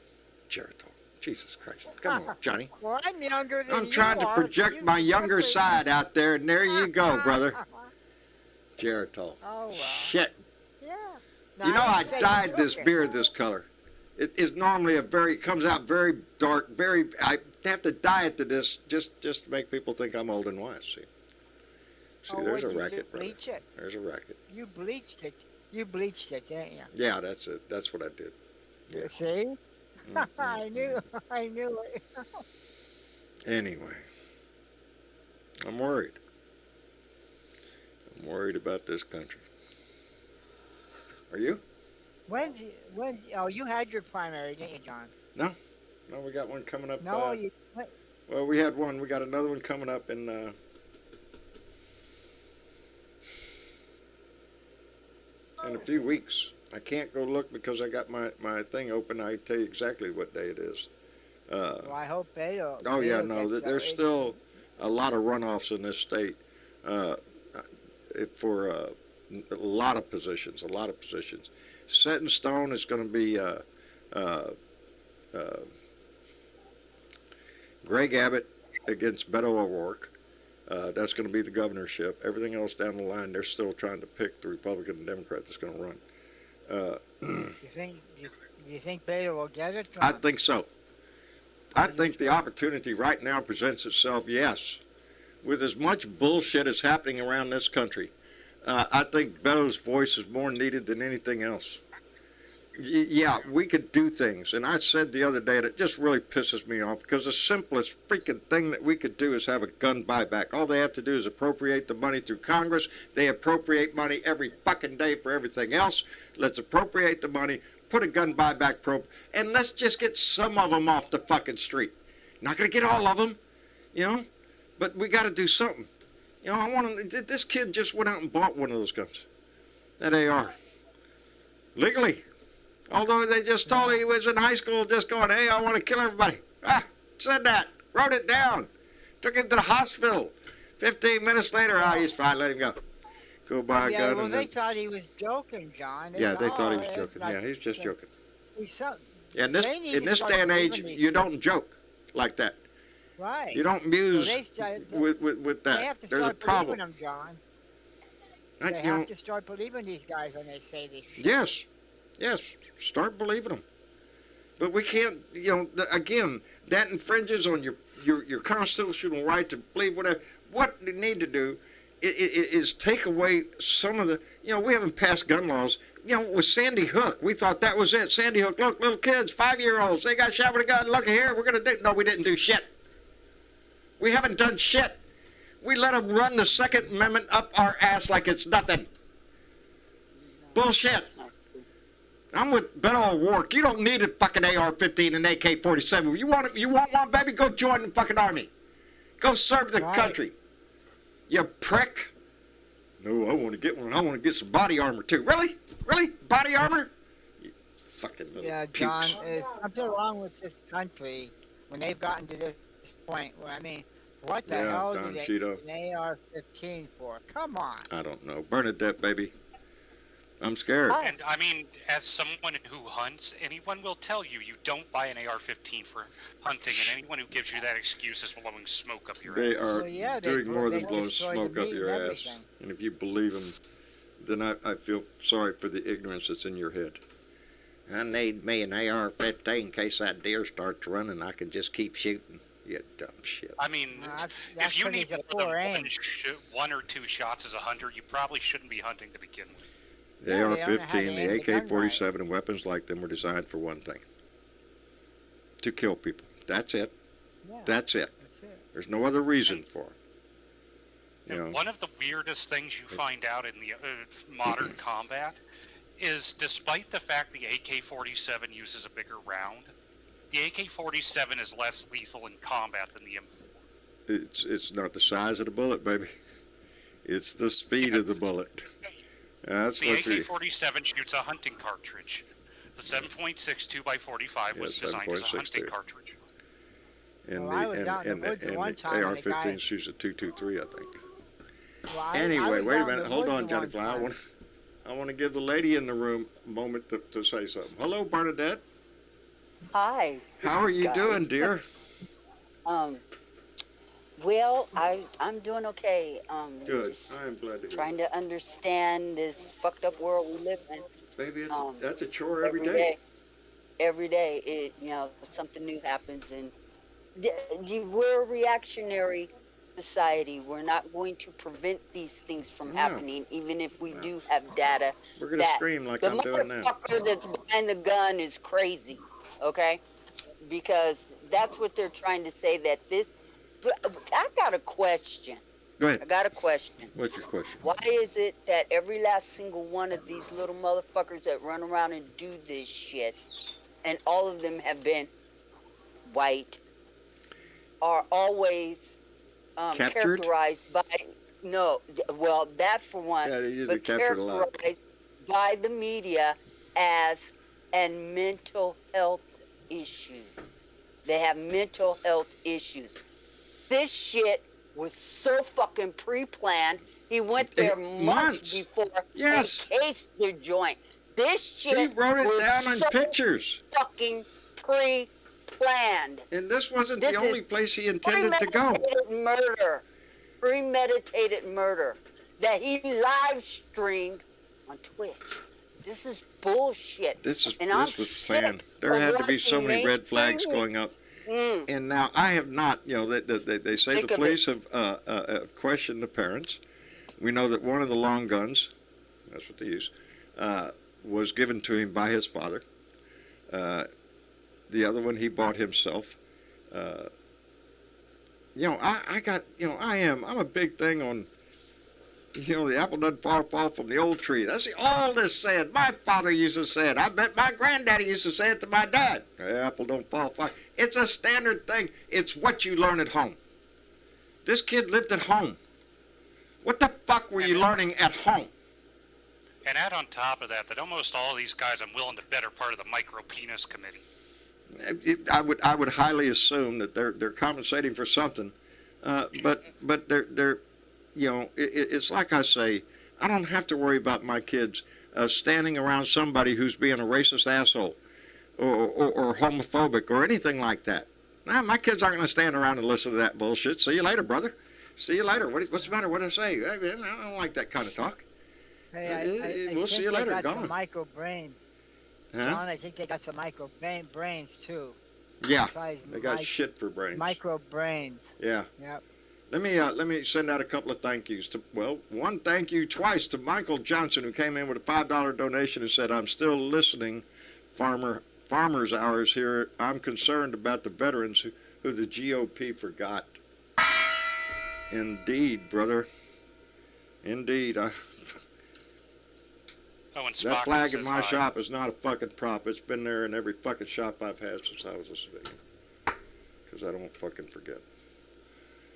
Geritol. Jesus Christ. Come on, Johnny. Well, I'm younger than I'm you trying to are, so project you my can younger definitely- side out there, and there you go, brother. Geritol. Oh well. Shit. Yeah. You know, I didn't say dyed took this it. beard this color. It is normally it comes out very dark, I have to dye it to this just to make people think I'm old and wise, see. See, Oh, there's a what'd you do? racket, brother. Bleach it. There's a racket. You bleached it. You bleached it, didn't you? Yeah, that's it. That's what I did. Yeah. See? Mm, I knew it. Anyway, I'm worried. I'm worried about this country. Are you? Oh, you had your primary, didn't you, John? No, we got one coming up. No, Well, we had one. We got another one coming up in a few weeks. I can't go look because I got my thing open. I tell you exactly what day it is. well, I hope they don't. Oh yeah, they no, don't get there's so still a lot of runoffs in this state for a lot of positions. Set in stone is going to be Greg Abbott against Beto O'Rourke. That's going to be the governorship. Everything else down the line, they're still trying to pick the Republican and Democrat that's going to run. You think Beto will get it? I think so. I think the opportunity right now presents itself, yes. With as much bullshit as happening around this country, I think Beto's voice is more needed than anything else. Yeah, we could do things. And I said the other day that it just really pisses me off because the simplest freaking thing that we could do is have a gun buyback. All they have to do is appropriate the money through Congress. They appropriate money every fucking day for everything else. Let's appropriate the money, put a gun buyback probe, and let's just get some of them off the fucking street. Not going to get all of them, but we got to do something. This kid just went out and bought one of those guns, that AR, legally. Although they just told him he was in high school just going, hey, I want to kill everybody. Said that, wrote it down, took him to the hospital. 15 minutes later, he's fine, let him go. Go buy a Yeah, gun. well, And they then, thought he was joking, John. yeah, they thought he was it's joking. like- Yeah, he's just joking. In They need this to start day and age, believing these you don't joke like that. Right. You don't So muse they with that. have to There's a start problem. believing them, John. I- They you know, have to start believing these guys when they say this shit. yes, start believing them. But we can't, again, that infringes on your constitutional right to believe whatever. What they need to do is take away some of the, we haven't passed gun laws. With Sandy Hook, we thought that was it. Sandy Hook, look, little kids, 5-year-olds, they got shot with a gun. Look here, we're going to do. No, we didn't do shit. We haven't done shit. We let them run the Second Amendment up our ass like it's nothing. Bullshit. I'm with Beto O'Rourke. You don't need a fucking AR-15 and AK-47. You want one, baby? Go join the fucking army. Go serve the country. You prick. No, I want to get one. I want to get some body armor too. Really? Really? Body armor? You fucking little John, pukes. there's something wrong with this country when they've gotten to this point where, I mean, what the hell Don do they Cheeto. need an AR-15 for? Come on. I don't know. Bernadette, baby. I'm scared. And I mean, as someone who hunts, anyone will tell you don't buy an AR-15 for hunting, and anyone who gives you that excuse is blowing smoke up your They ass. are Well, yeah, they doing more they than blowing destroy the smoke up meat your and ass. everything. And if you believe them, then I feel sorry for the ignorance that's in your head. I need me an AR-15 in case that deer starts running. I can just keep shooting. You dumb shit. I mean, That's if you pretty need more poor than aim. one or two shots as a hunter, you probably shouldn't be hunting to begin with. The Yeah, they don't know how to AR-15, aim the the gun AK-47, and weapons like them were designed for one thing. To kill people. That's it. Yeah, That's it. that's it. There's no other reason for it. You And know, one of the weirdest things you find out in the modern combat is, despite the fact the AK-47 uses a bigger round, the AK-47 is less lethal in combat than the M4. it's not the size of the bullet, baby. It's the speed of the bullet. That's The what you... AK-47 shoots a hunting cartridge. The 7.62 by 45 was Yeah, designed as a hunting 7.62. cartridge. And Well, I was out in the woods and one the time and the guy- AR-15 shoots a 223, I think. Well, I Anyway, was wait a out in minute. the Hold woods on, one Johnny Fly. time. I want to give the lady in the room a moment to say something. Hello, Bernadette. Hi. How are you guys. doing, dear? Well, I'm doing okay. Good. Just I am glad to hear trying to understand this fucked up world we live in. Baby, um, that's a chore every day. Every day, something new happens, and we're a reactionary society. We're not going to prevent these things from No. happening, even if we do have data. We're going to that scream like the I'm doing now. motherfucker that's behind the gun is crazy, okay? Because that's what they're trying to say, that this... But I got a question. Go I ahead. got a question. What's your question? Why is it that every last single one of these little motherfuckers that run around and do this shit, and all of them have been white, are always Captured? characterized by... No, well, that for one, Yeah, they usually but captured a lot. characterized by the media as a mental health issue. They have mental health issues. This shit was so fucking pre-planned. He went there months Months. before Yes. and cased the joint. This shit He wrote it was down on so pictures. fucking pre-planned. And this wasn't This the is only place he intended to go. Premeditated murder that he live streamed on Twitch. This is bullshit. This And I'm was sick planned. There of had to be so watching many red flags mainstream- going up. Mm. And now I have not, they say Sick the of police have questioned the parents. We know that one of the long guns, that's what they use, was given to him by his father. The other one he bought himself. I'm a big thing on, the apple doesn't fall from the old tree. That's the oldest saying. My father used to say it. I bet my granddaddy used to say it to my dad. The apple don't fall far. It's a standard thing. It's what you learn at home. This kid lived at home. What the fuck were you learning at home? And add on top of that almost all of these guys I'm willing to bet are part of the micro penis committee. I would highly assume that they're compensating for something, but they're it's like I say, I don't have to worry about my kids standing around somebody who's being a racist asshole. or homophobic or anything like that. Nah, my kids aren't going to stand around and listen to that bullshit. See you later, brother. See you later. What's the matter? What did I say? I don't like that kind of talk. Hey, We'll see you later. They got Gone. some micro brains. Huh? John, I think they got some micro brains too. Yeah, Besides they got shit for brains. Micro brains. Yeah. Yep. Let me send out a couple of thank yous. One thank you twice to Michael Johnson, who came in with a $5 donation and said, "I'm still listening, farmers hours here. I'm concerned about the veterans who the GOP forgot." Indeed, brother. Indeed. That flag in my shop is not a fucking prop. It's been there in every fucking shop I've had since I was a civilian. Because I don't fucking forget.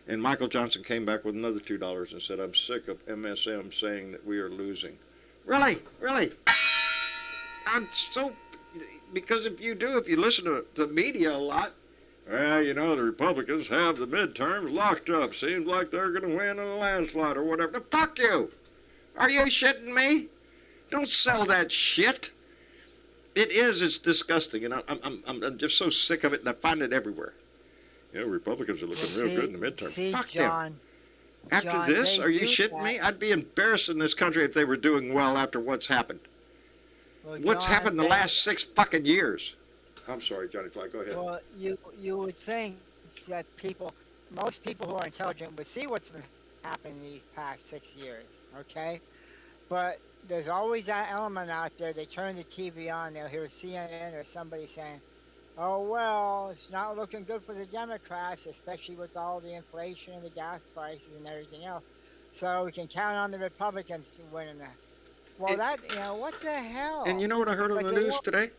And Michael Johnson came back with another $2 and said, "I'm sick of MSM saying that we are losing." Really? Really? I'm so... Because if you listen to the media a lot, well, you know, the Republicans have the midterms locked up. Seems like they're going to win in a landslide or whatever. Fuck you! Are you shitting me? Don't sell that shit. It's disgusting, and I'm just so sick of it, and I find it everywhere. You know, Republicans are looking real good in the midterms. Fuck them. After this, are you shitting me? I'd be embarrassed in this country if they were doing well after what's happened. Well, What's John, happened the last 6 fucking years? I'm sorry, Johnny Fly, go ahead. Well, you would think that most people who are intelligent would see what's been happening these past 6 years, okay? But there's always that element out there. They turn the TV on, they'll hear CNN or somebody saying, "Oh, well, it's not looking good for the Democrats, especially with all the inflation and the gas prices and everything else. So we can count on the Republicans to win." Well, what the hell? And you know what I heard on the news today?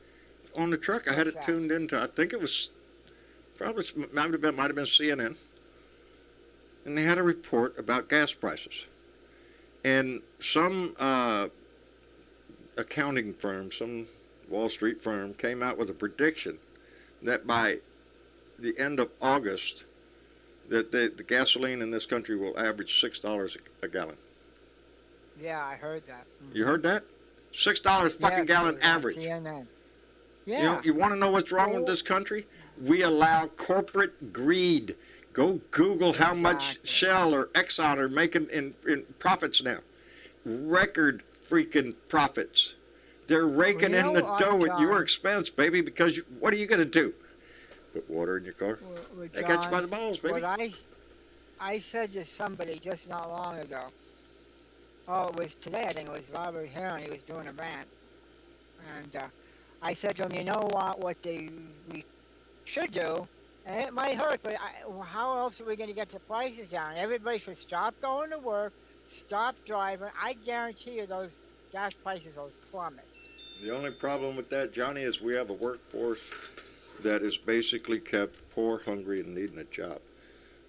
On the truck, I had it What's tuned into, I think it was, might have been CNN. And they had a report about gas prices. And some accounting firm, some Wall Street firm, came out with a prediction that by the end of August, that the gasoline in this country will average $6 a gallon. Yeah, I heard that. You heard that? $6 fucking gallon average. CNN. Yeah. You want to know what's wrong with this country? We allow corporate greed. Go Google how much Shell or Exxon are making in profits now. Record freaking profits. They're raking in the dough at your expense, baby, because what are you going to do? Put water in your car? They got you by the balls, baby. What I said to somebody just not long ago, it was today, I think it was Robert Heron, he was doing a rant. And I said to him, you know what we should do, and it might hurt, but how else are we going to get the prices down? Everybody should stop going to work, stop driving. I guarantee you those gas prices will plummet. The only problem with that, Johnny, is we have a workforce that is basically kept poor, hungry, and needing a job.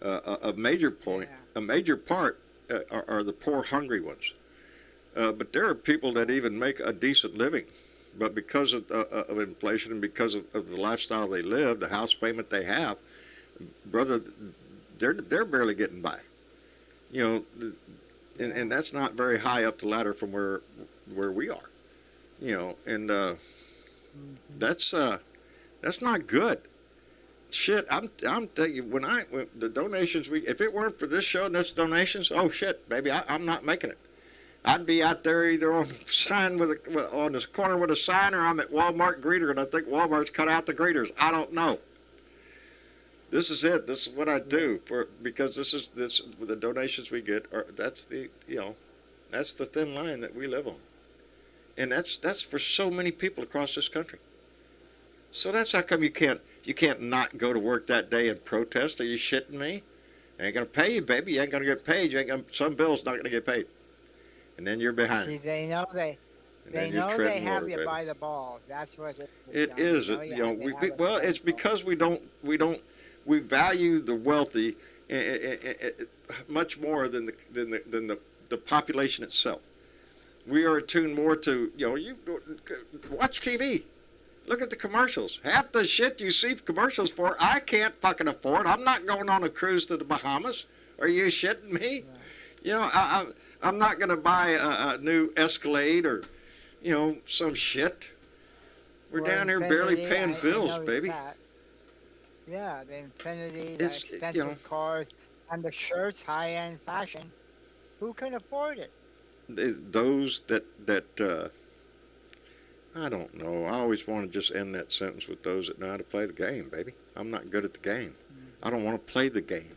A major part are the poor, hungry ones. But there are people that even make a decent living. But because of inflation and because of the lifestyle they live, the house payment they have, brother, they're barely getting by. You know, and that's not very high up the ladder from where we are. You know, and that's not good. Shit, I'm telling you, when the donations if it weren't for this show and this donations, oh shit, baby, I'm not making it. I'd be out there either on the sign on this corner with a sign, or I'm at Walmart greeter, and I think Walmart's cut out the greeters. I don't know. This is it. This is what I do because the donations we get that's the thin line that we live on, and that's for so many people across this country. So that's how come you can't not go to work that day and protest. Are you shitting me? I ain't gonna pay you, baby. You ain't gonna get paid. Some bills not gonna get paid. And then you're behind. See, they know they have you by the balls. That's what it is. It's because we value the wealthy much more than the population itself. We are attuned more to you watch TV. Look at the commercials. Half the shit you see commercials for, I can't fucking afford. I'm not going on a cruise to the Bahamas. Are you shitting me? Right. I'm not going to buy a new Escalade or, some shit. We're Or down here barely Infiniti, paying I bills, noticed baby. that. Yeah, the Infinity, the It's, you expensive know, cars, and the shirts, high-end fashion. Who can afford it? those that I don't know. I always want to just end that sentence with those that know how to play the game, baby. I'm not good at the game. I don't want to play the game.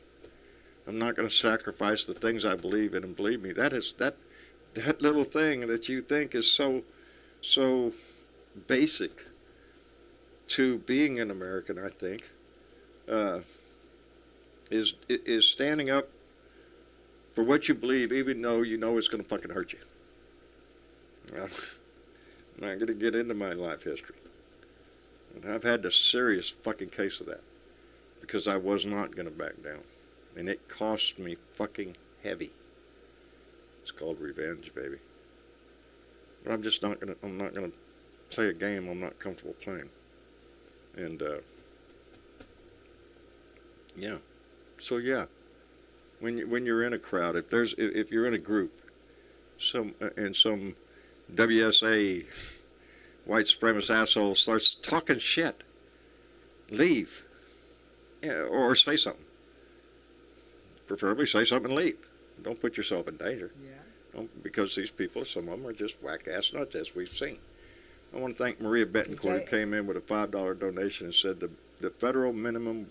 I'm not going to sacrifice the things I believe in, and believe me, that little thing that you think is so basic to being an American, I think, is standing up for what you believe, even though you know it's going to fucking hurt you. Well, I'm not going to get into my life history. And I've had a serious fucking case of that because I was not going to back down. And it cost me fucking heavy. It's called revenge, baby. But I'm just not going to, I'm not going to play a game I'm not comfortable playing. And, yeah. So, yeah. When you're in a crowd, if you're in a group, some WSA white supremacist asshole starts talking shit, leave, yeah, or say something. Preferably say something and leave. Don't put yourself in danger. Yeah. Because these people, some of them are just whack-ass nuts, as we've seen. I want to thank Maria Betancourt, who came in with a $5 donation and said the federal minimum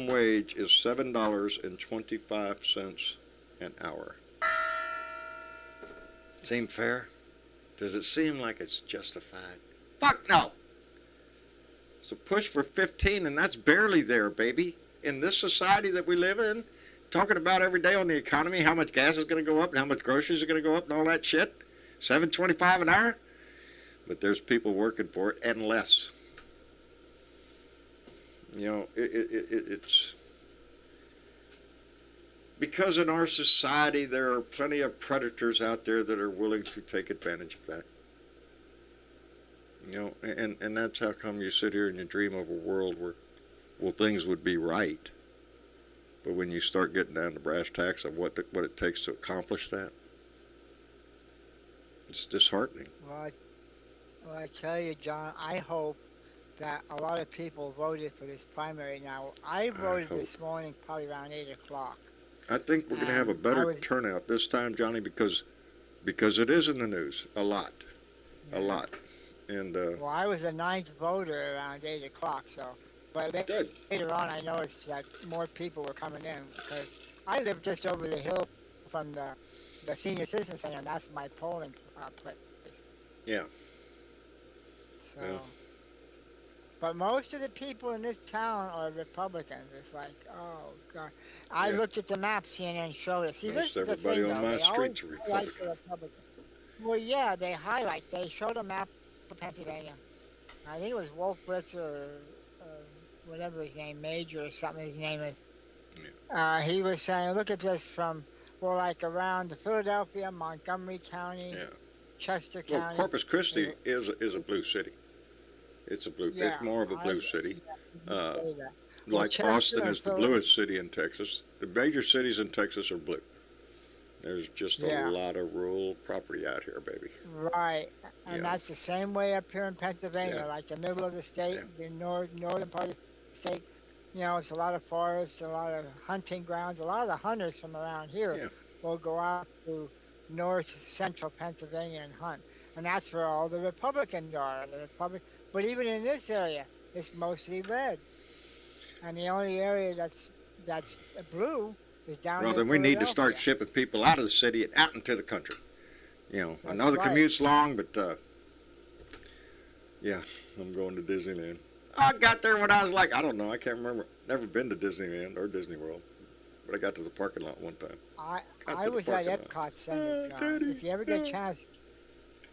wage is $7.25 an hour. Seem fair? Does it seem like it's justified? Fuck no! So push for 15, and that's barely there, baby. In this society that we live in, talking about every day on the economy, how much gas is going to go up and how much groceries are going to go up and all that shit. $7.25 an hour? But there's people working for it and less. You know, it's because in our society there are plenty of predators out there that are willing to take advantage of that. You know, and that's how come you sit here and you dream of a world where, well, things would be right. But when you start getting down to brass tacks of what it takes to accomplish that, it's disheartening. Well, I tell you, John, I hope that a lot of people voted for this primary now. I voted this morning probably around 8 o'clock. I think we're going to have a better turnout this time, Johnny, because it is in the news a lot. Yeah. A lot. And well, I was the 9th voter around 8 o'clock, so. But later on, I noticed that more people were coming in because I live just over the hill from the senior citizen center, and that's my polling place. Yeah. So. Yeah. But most of the people in this town are Republicans. It's like, oh God! I looked at the map CNN showed it. See, most this is the everybody thing, on though. my They street's a Republican. Well, yeah, they showed a map of Pennsylvania. I think it was Wolf Blitzer or whatever his name, Major or something his name is. Yeah. He was saying, look at this from, well, like around the Philadelphia, Montgomery County, Chester County. Well, Corpus Christi is a blue city. It's a blue. Yeah, it's more of a blue city. Like Austin is the bluest city in Texas. The major cities in Texas are blue. There's just a lot of rural property out here, baby. Right, and that's the same way up here in Pennsylvania, like the middle of the state, the northern part of the state. You know, it's a lot of forests, a lot of hunting grounds. A lot of the hunters from around here will go out to north central Pennsylvania and hunt, and that's where all the Republicans are. But even in this area, it's mostly red, and the only area that's blue is down. Well, then we need to start shipping people out of the city and out into the country. You know, I know the commute's long, but yeah, I'm going to Disneyland. I got there when I was like, I don't know, I can't remember. Never been to Disneyland or Disney World, but I got to the parking lot one time. I was at Epcot Center. If you ever get a chance.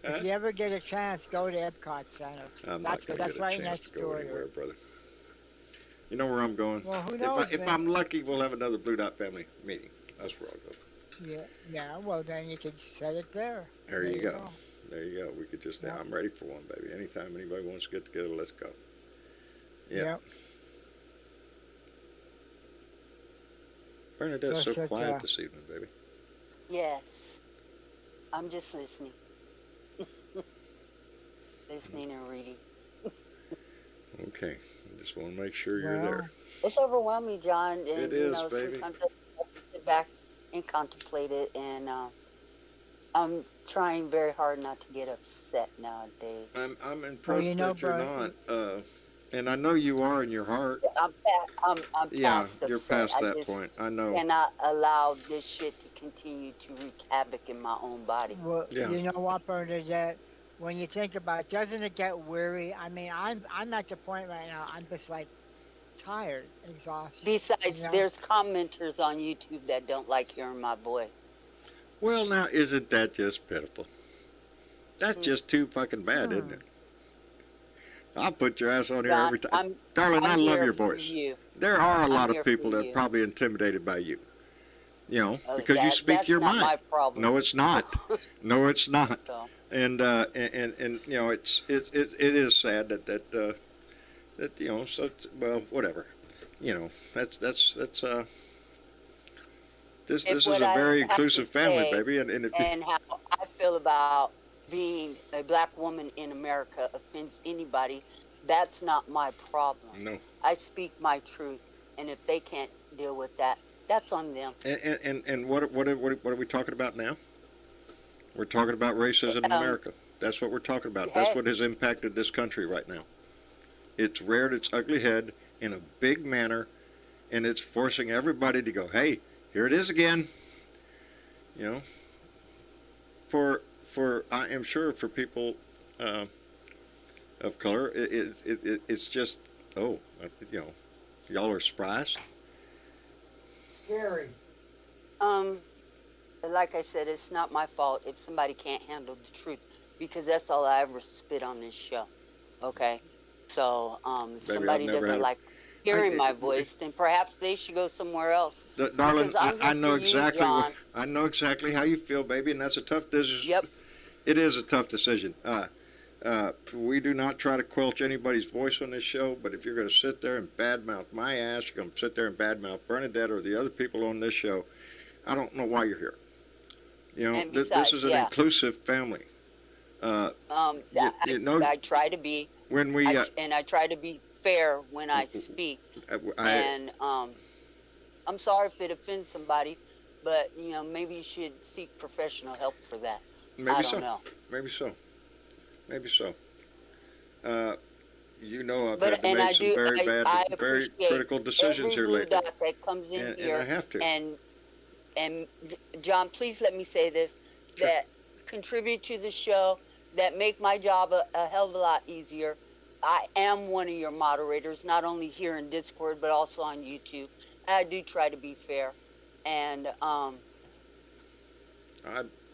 If you ever get a chance, go to Epcot Center. I'm not going to get a chance to go anywhere, brother. You know where I'm going? Well, who knows? If I'm lucky, we'll have another Blue Dot family meeting. That's where I'll go. Yeah. Well, then you could set it there. There you go. There you go. We could just. Yeah. I'm ready for one, baby. Anytime anybody wants to get together, let's go. Yeah. Yep. Bernadette's so quiet this evening, baby. Yes. I'm just listening. listening and reading. Okay. I just want to make sure you're Well, there. It's overwhelming, John, and It you is, know baby. sometimes I have to sit back and contemplate it, and I'm trying very hard not to get upset nowadays. I'm well, impressed you know, that you're Bert, not. And I know you are in your heart. I'm Yeah, past you're upset. past I that just point. I know. cannot allow this shit to continue to wreak havoc in my own body. well, Yeah. you know what, Bernadette? When you think about it, doesn't it get weary? I mean, I'm at the point right now. I'm just like tired, exhausted. You Besides, know. there's commenters on YouTube that don't like hearing my voice. Well, now, isn't that just pitiful? That's Hmm. just too fucking bad, isn't it? I'll put your ass on here John, every time. Darling, I I'm love here your for voice. you. There are a I'm lot here of for people that are you. probably intimidated by you. You know, Oh, because you speak that's your not mind. my problem. No, it's not. No, it's not. So, And you know, it is sad that you know, so well, whatever. You know, that's this if is what a I very have to inclusive family, say baby. And if you, and how I feel about being a black woman in America offends anybody, that's not my problem. no, I speak my truth, and if they can't deal with that, that's on them. and what are we talking about now? We're talking about racism in America. That's what we're talking about. That's Hey. what has impacted this country right now. It's reared its ugly head in a big manner, and it's forcing everybody to go, hey, here it is again. You know, for I am sure for people of color, it's just, oh, you know, y'all are surprised. Scary. Like I said, it's not my fault if somebody can't handle the truth, because that's all I ever spit on this show. Okay, so if Baby, somebody I've never doesn't had like hearing my I- voice, then perhaps they should go somewhere else. Darling, Because I'm I here know for you, exactly John. I know exactly how you feel, baby, and that's a tough decision. Yep. It is a tough decision. We do not try to quelch anybody's voice on this show, but if you're going to sit there and badmouth my ass, you're going to sit there and badmouth Bernadette or the other people on this show, I don't know why you're here. You know, And this besides, is an yeah. inclusive family. You know, I try to be, when we, and I try to be fair when I speak. And I'm sorry if it offends somebody, but you know, maybe you should seek professional help for that. maybe I so. don't know. Maybe so. Maybe so. You know, I've But had to and make I some do, very I bad, very appreciate critical decisions every here blue lately. dot that comes in And here. I have to. And John, please let me say this: Sure. that contribute to the show, that make my job a hell of a lot easier. I am one of your moderators, not only here in Discord but also on YouTube. I do try to be fair, and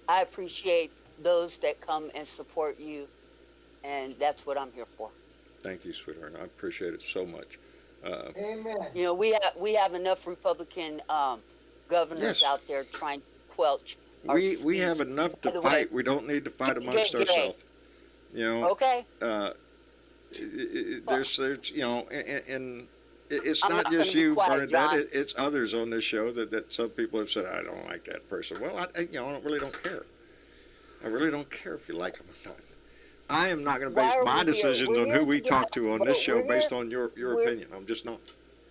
I appreciate those that come and support you, and that's what I'm here for. Thank you, sweetheart. I appreciate it so much. Amen. You know, we have enough Republican governors Yes. out there trying to quelch our We have speech. enough By to the way, fight. We don't need to fight amongst gay. ourselves. You know, Okay, there's you know, and it's I'm not not gonna just be you, quiet, Bernadette. John. It's others on this show that some people have said I don't like that person. Well, I really don't care. I really don't care if you like them or not. I am not going to Why base are my we here? decisions We're on here who we to get talk out to the on this vote. show We're based here- on your we're- opinion. I'm just not.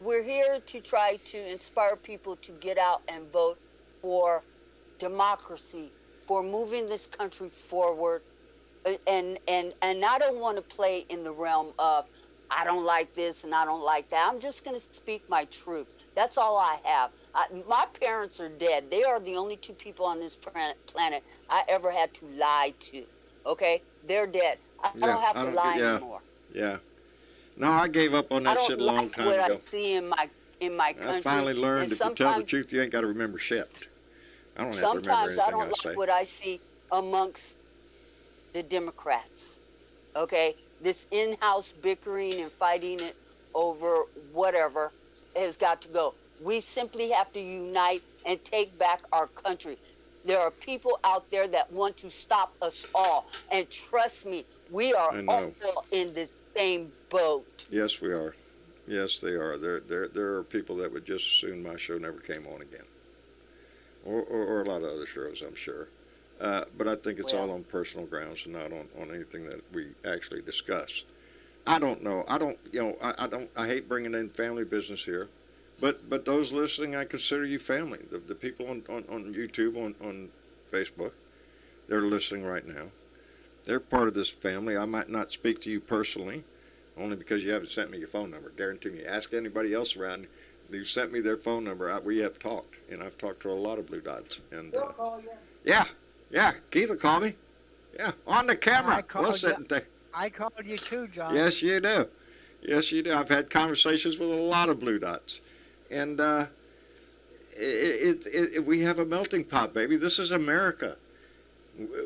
we're here to try to inspire people to get out and vote for democracy, for moving this country forward. And I don't want to play in the realm of I don't like this and I don't like that. I'm just going to speak my truth. That's all I have. My parents are dead. They are the only two people on this planet I ever had to lie to. Okay, they're dead. I don't have to lie anymore. Yeah. No, I gave up on I that don't shit a long like time what I ago. see in my country. I finally learned and if you tell the sometimes- truth, you ain't got to remember shit. I don't have to remember Sometimes anything I don't like say. what I see amongst the Democrats. Okay, this in-house bickering and fighting it over whatever has got to go. We simply have to unite and take back our country. There are people out there that want to stop us all, and trust me, we are I know. all in the same boat. Yes, we are. Yes, they are. There are people that would just as soon my show never came on again, or a lot of other shows, I'm sure. But I think it's all on personal grounds and not on anything that we actually discuss. I don't know. I hate bringing in family business here, but those listening, I consider you family. The people on YouTube, on Facebook, they're listening right now. They're part of this family. I might not speak to you personally, only because you haven't sent me your phone number. Guarantee me. Ask anybody else around. They've sent me their phone number. We have talked, and I've talked to a lot of Blue Dots. And They'll call you. yeah, Keith will call me. Yeah, on the camera. We'll sit and take. I called you too, John. Yes, you do. Yes, you do. I've had conversations with a lot of Blue Dots, and we have a melting pot, baby. This is America.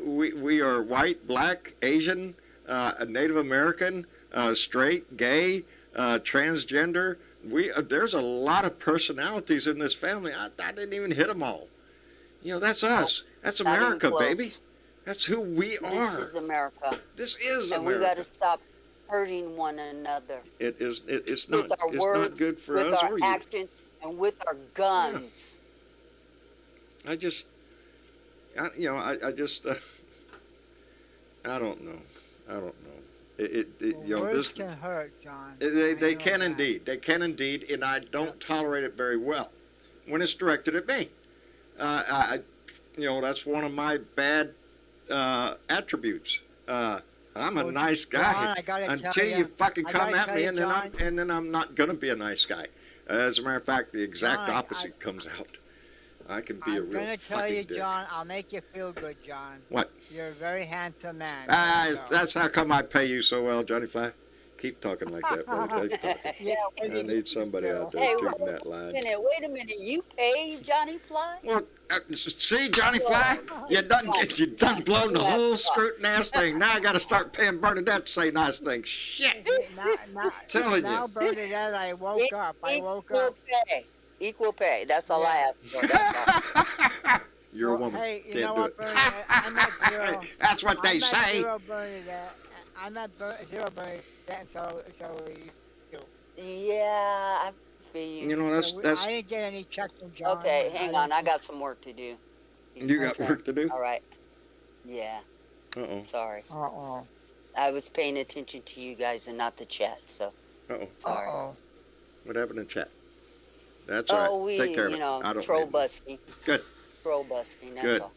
We are white, black, Asian, Native American, straight, gay, transgender. There's a lot of personalities in this family. I didn't even hit them all. That's us. That's America, baby. That's who we are. This is America. This is and America. And we got to stop hurting one another. It's not good for us or you. With our actions and with our guns. Yeah. I just I don't know. Words can hurt, John. They can indeed. They can indeed, and I don't tolerate it very well when it's directed at me. That's one of my bad attributes. I'm a nice guy until you fucking come at me, and then I'm not gonna be a nice guy. As a matter of fact, the exact opposite comes out. I can be a real fucking dick. I'm gonna tell you, John. I'll make you feel good, John. What? You're a very handsome man. That's how come I pay you so well, Johnny Fly. Keep talking like that, brother. Keep talking. Yeah, I need somebody out there shooting that line. Wait a minute. You pay Johnny Fly? Well, see, Johnny Fly, you done blown the whole screwing ass thing. Now I got to start paying Bernadette to say nice things. Shit. Telling you. Now, Bernadette, I woke up. Equal pay. That's all I ask for. You're a woman. Hey, you Can't know do what, it. Bernadette? I'm at zero. That's what they say. Zero, Bernadette. I'm at zero, Bernadette, so you. Yeah, I feel you. That's. I didn't get any check from John. Okay, hang on. I got some work to do. You got work to do? All right. Yeah. Uh-oh. Sorry. Uh-oh. I was paying attention to you guys and not the chat, so. Uh-oh. Sorry. What happened in chat? That's all right. Take care of it. I don't troll need busting. Good. Troll busting. That's Good. all.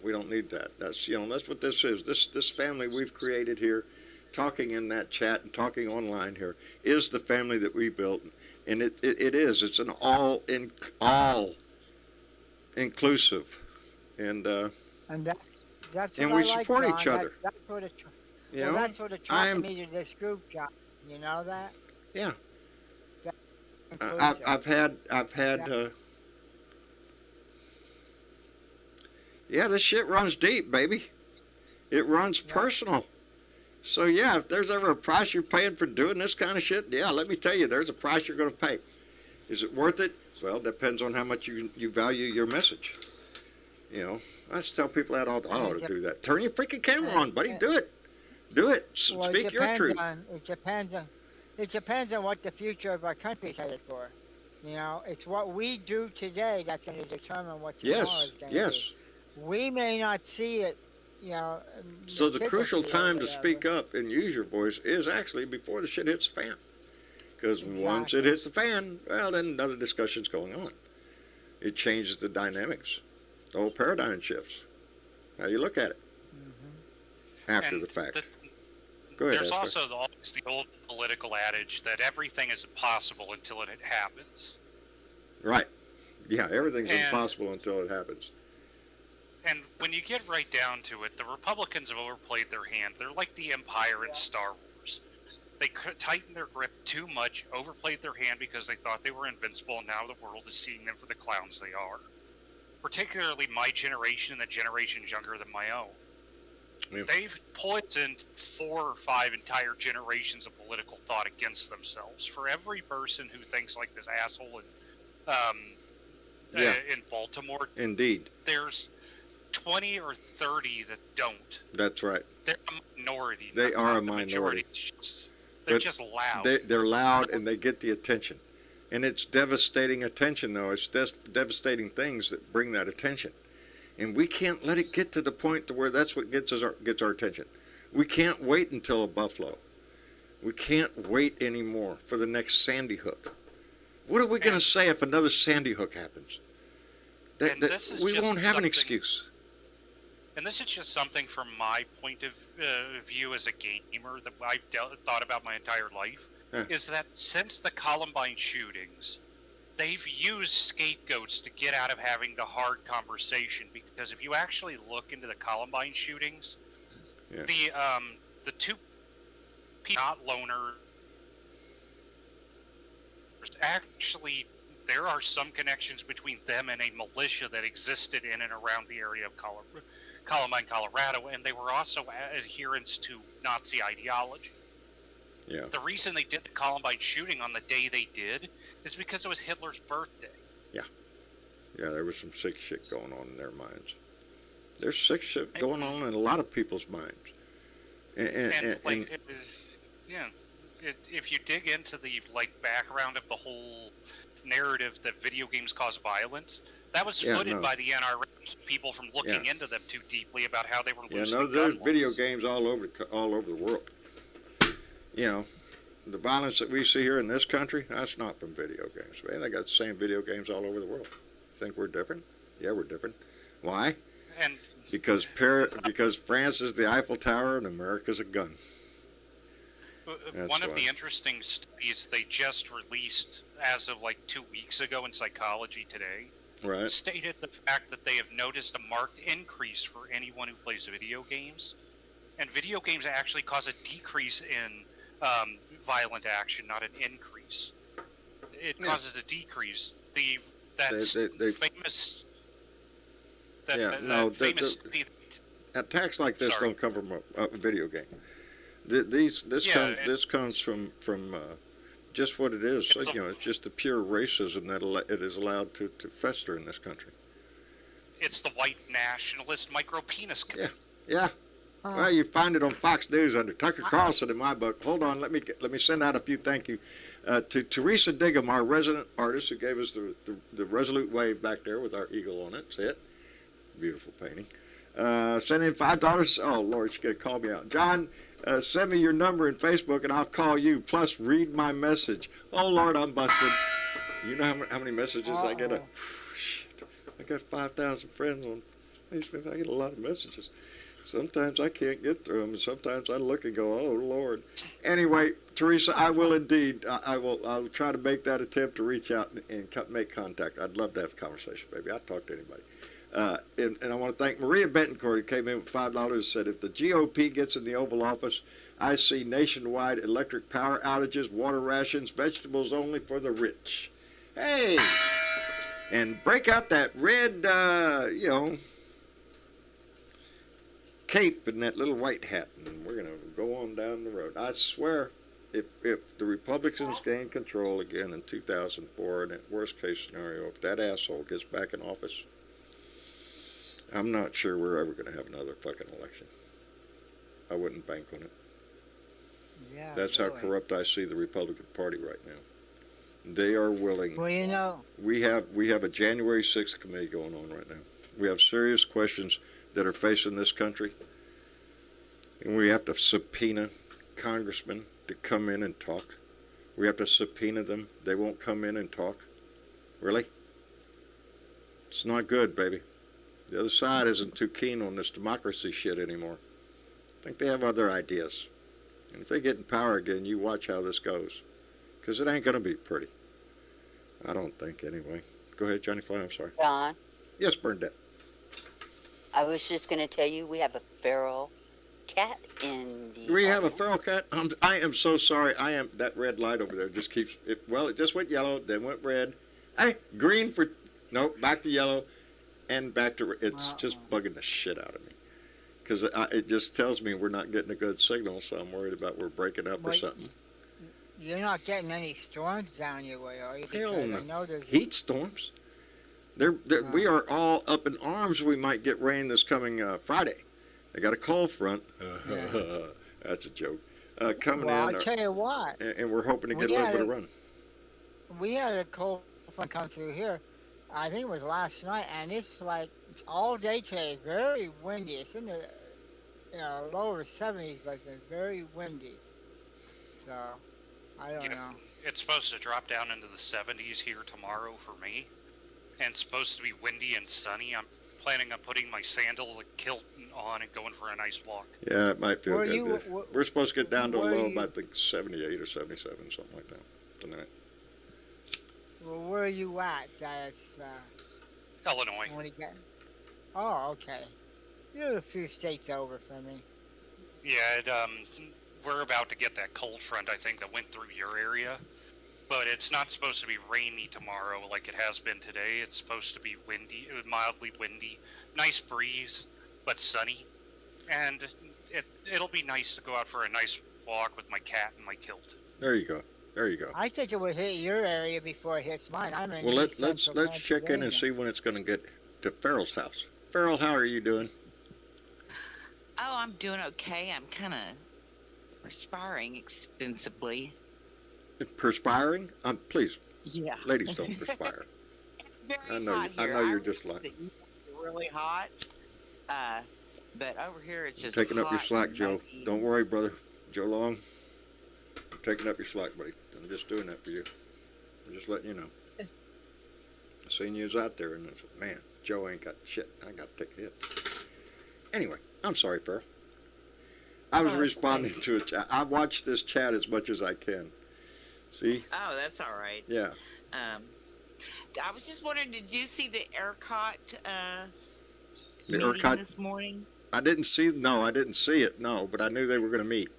We don't need that. That's what this is. This family we've created here, talking in that chat and talking online here, is the family that we built, and it is. It's an all inclusive, and that's and what we I like, support John. each other. That's what it. You that's what attracted me to this group, John. You know that? Yeah. I've had. Yeah, this shit runs deep, baby. It runs personal. So yeah, if there's ever a price you're paying for doing this kind of shit, yeah, let me tell you, there's a price you're going to pay. Is it worth it? Well, it depends on how much you value your message. I just tell people that all to do that. Turn your freaking camera on, buddy. Do it. Do it. Speak your truth. It depends on what the future of our country is headed for. It's what we do today that's going to determine what tomorrow is going to be. We may not see it, So the crucial time to speak up and use your voice is actually before the shit hits the fan. Because once it hits the fan, well, then another discussion's going on. It changes the dynamics. The whole paradigm shifts. How you look at it after the fact. Go ahead, There's Esther. also always the old political adage that everything is impossible until it happens. Right. Yeah, everything's impossible until it happens. And when you get right down to it, the Republicans have overplayed their hand. They're like the Empire in Star Wars. They tightened their grip too much, overplayed their hand because they thought they were invincible, and now the world is seeing them for the clowns they are. Particularly my generation and the generations younger than my own. Yeah. They've poisoned 4 or 5 entire generations of political thought against themselves. For every person who thinks like this asshole in Baltimore, indeed, there's 20 or 30 that don't. That's right. They're a minority. They are a minority. They're just loud. They're loud and they get the attention. And it's devastating attention, though. It's devastating things that bring that attention. And we can't let it get to the point to where that's what gets our attention. We can't wait until a buffalo. We can't wait anymore for the next Sandy Hook. What are we going to say if another Sandy Hook happens? We won't have an excuse. And this is just something from my point of view as a gamer that I've thought about my entire life, is that since the Columbine shootings, they've used scapegoats to get out of having the hard conversation. Because if you actually look into the Columbine shootings, the two not loners, actually, there are some connections between them and a militia that existed in and around the area of Columbine, Colorado, and they were also adherents to Nazi ideology. Yeah. The reason they did the Columbine shooting on the day they did is because it was Hitler's birthday. Yeah. Yeah, there was some sick shit going on in their minds. There's sick shit going on in a lot of people's minds. If you dig into the background of the whole narrative that video games cause violence, that was footed by the NRA to keep people from looking into them too deeply about how they were losing there's video games all over the world. You know, the violence that we see here in this country, that's not from video games. Man, they got the same video games all over the world. Think we're different? Yeah, we're different. Why? And because France is the Eiffel Tower and America's a gun. One of the interesting studies they just released as of 2 weeks ago in Psychology Today stated the fact that they have noticed a marked increase for anyone who plays video games. And video games actually cause a decrease in violent action, not an increase. It causes a decrease. Famous study. Attacks like this don't come from a video game. This comes from just what it is. It's just the pure racism that it is allowed to fester in this country. It's the white nationalist micro-penis. Yeah. Well, you find it on Fox News under Tucker Carlson in my book. Hold on, let me send out a few thank you to Teresa Diggum, our resident artist, who gave us the Resolute Wave back there with our eagle on it. See it? Beautiful painting. Send in $5. Oh Lord, she's gonna call me out. John, send me your number in Facebook and I'll call you. Plus, read my message. Oh Lord, I'm busted. You know how many messages I get? Shit, I got 5,000 friends on Facebook. I get a lot of messages. Sometimes I can't get through them, and sometimes I look and go, "Oh Lord." Anyway, Teresa, I will indeed. I'll try to make that attempt to reach out and make contact. I'd love to have a conversation, baby. I'll talk to anybody. And I want to thank Maria Betancourt, who came in with $5 and said, if the GOP gets in the Oval Office, I see nationwide electric power outages, water rations, vegetables only for the rich. Hey! And break out that red, cape and that little white hat, and we're going to go on down the road. I swear, if the Republicans gain control again in 2004, and at worst case scenario, if that asshole gets back in office, I'm not sure we're ever going to have another fucking election. I wouldn't bank on it. Yeah, that's really. How corrupt I see the Republican Party right now. They are willing. Well, we have a January 6th committee going on right now. We have serious questions that are facing this country, and we have to subpoena congressmen to come in and talk. We have to subpoena them. They won't come in and talk. Really? It's not good, baby. The other side isn't too keen on this democracy shit anymore. I think they have other ideas. And if they get in power again, you watch how this goes. Because it ain't going to be pretty. I don't think, anyway. Go ahead, Johnny Fly, I'm sorry. John? Yes, Bernadette. I was just going to tell you we have a feral cat in the... We have a feral cat? I am so sorry. That red light over there just keeps... It just went yellow, then went red. Hey, green for... Nope, back to yellow. And back to... It's just bugging the shit out of me. Because it just tells me we're not getting a good signal, so I'm worried about we're breaking up or something. You're not getting any storms down your way, are you? Hell no. I know there's heat storms. We are all up in arms. We might get rain this coming Friday. They got a cold front. That's a joke. Coming in. I'll tell you what. And we're hoping to get a little bit of run. We had a cold front come through here. I think it was last night, and it's like all day today, very windy. It's in the lower 70s, but it's very windy. So I don't Yeah, know. it's supposed to drop down into the 70s here tomorrow for me, and it's supposed to be windy and sunny. I'm planning on putting my sandals and kilt on and going for a nice walk. Yeah, it might feel Where good. you- We're supposed to get down to a where low you- of, I think, 78 or 77, something like that tonight. Well, where are you at? That's Illinois. only getting. Oh, okay. You're a few states over from me. Yeah, we're about to get that cold front, I think, that went through your area. But it's not supposed to be rainy tomorrow like it has been today. It's supposed to be windy, mildly windy, nice breeze, but sunny. And it'll be nice to go out for a nice walk with my cat and my kilt. There you go. There you go. I think it would hit your area before it hits mine. I'm in Well, East let's Central check in and Pennsylvania. see when it's going to get to Farrell's house. Farrell, how are you doing? Oh, I'm doing okay. I'm kind of perspiring extensively. Perspiring? Please, Yeah. ladies don't perspire. Very I know hot I here. know you're realize just like that you guys are really hot. But over here it's just taking up your hot slack, and Joe. muggy. Don't worry, brother. Joe Long, I'm taking up your slack, buddy. I'm just doing that for you. I'm just letting you know. I seen you was out there, and I said, man, Joe ain't got shit. I got to take a hit. Anyway, I'm sorry, Farrell. I was Oh, responding to a chat. I watch this chat as much as I can. See? Oh, that's all right. Yeah. I was just wondering, did you see the ERCOT The meeting ERCOT this morning? I didn't see it, no, but I knew they were going to meet.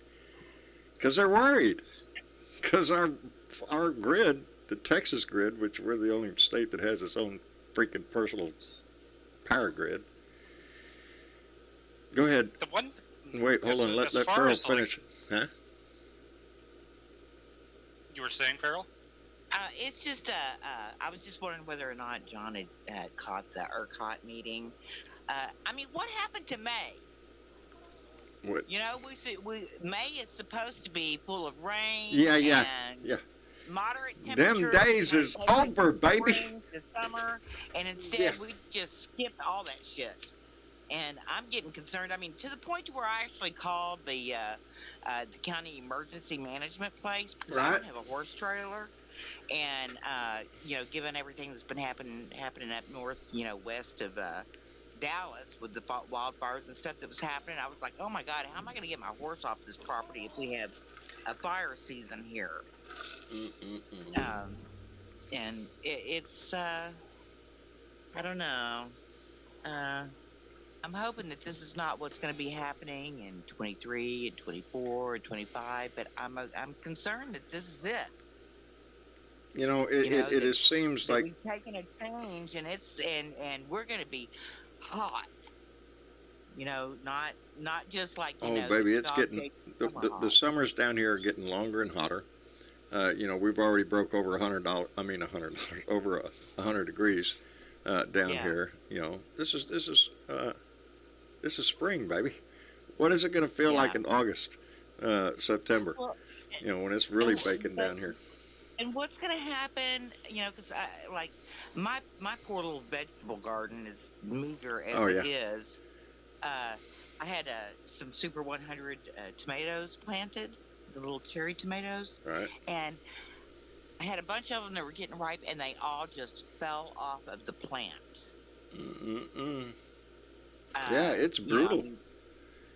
Because they're worried. Because our grid, the Texas grid, which we're the only state that has its own freaking personal power grid. Go ahead. The one. Wait, hold on. Let as far Farrell as, like, finish. Huh? You were saying, Farrell? It's just, I was just wondering whether or not John had caught the ERCOT meeting. I mean, what happened to May? What? You know, May is supposed to be full of rain. Yeah, yeah, and yeah. Moderate Them temperatures. days is and over, baby. spring to summer, and instead Yeah. we just skipped all that shit. And I'm getting concerned. I mean, to the point to where I actually called the county emergency management place because I Right. don't have a horse trailer. And given everything that's been happening up north, west of Dallas with the wildfires and stuff that was happening, I was like, oh my God, how am I going to get my horse off this property if we have a fire season here? And it's I don't know. I'm hoping that this is not what's going to be happening in 23 and 24 and 25, but I'm concerned that this is it. You know, it seems That like we've taken a change, and and we're going to be hot. Not just like baby, it's dog getting days the summer hot. summers down here are getting longer and hotter. We've already broke over $100. Over 100 degrees down Yeah. here. This is spring, baby. What is it going to feel like Yeah. in August, September? Well, When it's really and- baking down here. And what's going to happen, because my poor little vegetable garden is meager as Oh, it yeah. is. I had some Super 100 tomatoes planted, the little cherry tomatoes, Right. and I had a bunch of them that were getting ripe, and they all just fell off of the plant. Yeah, it's brutal.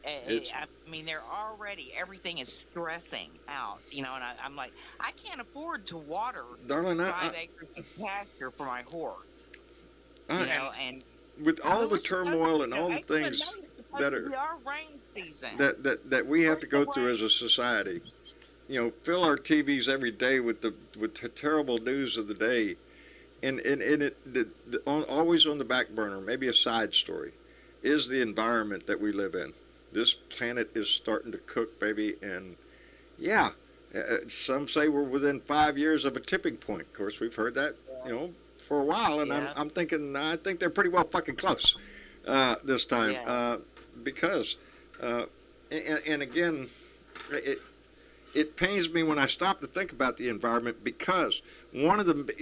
It's- I mean, they're already, everything is stressing out, and I'm like, I can't afford to water Darling, 5 acres of pasture for my horse, I- and with all the we're supposed turmoil to- and all the April and things May is supposed that to are be our rain season. that we have to go through as a society. Fill our TVs every day with the terrible news of the day, and always on the back burner, maybe a side story, is the environment that we live in. This planet is starting to cook, baby, and yeah, some say we're within 5 years of a tipping point. Of course, we've heard that, for a while, and Yeah. I'm thinking, I think they're pretty well fucking close this time, Yeah. because, and again, it pains me when I stop to think about the environment because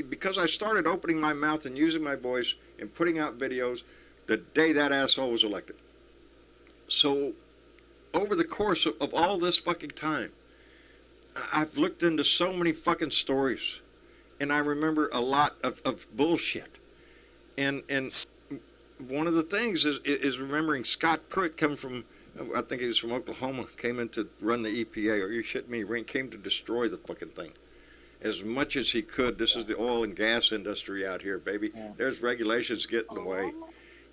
because I started opening my mouth and using my voice and putting out videos the day that asshole was elected. So over the course of all this fucking time, I've looked into so many fucking stories, and I remember a lot of bullshit. And one of the things is remembering Scott Pruitt coming from, I think he was from Oklahoma, came in to run the EPA. Are you shitting me? He came to destroy the fucking thing as much as he could. This is the oil and gas industry out here, baby. There's regulations getting in the way.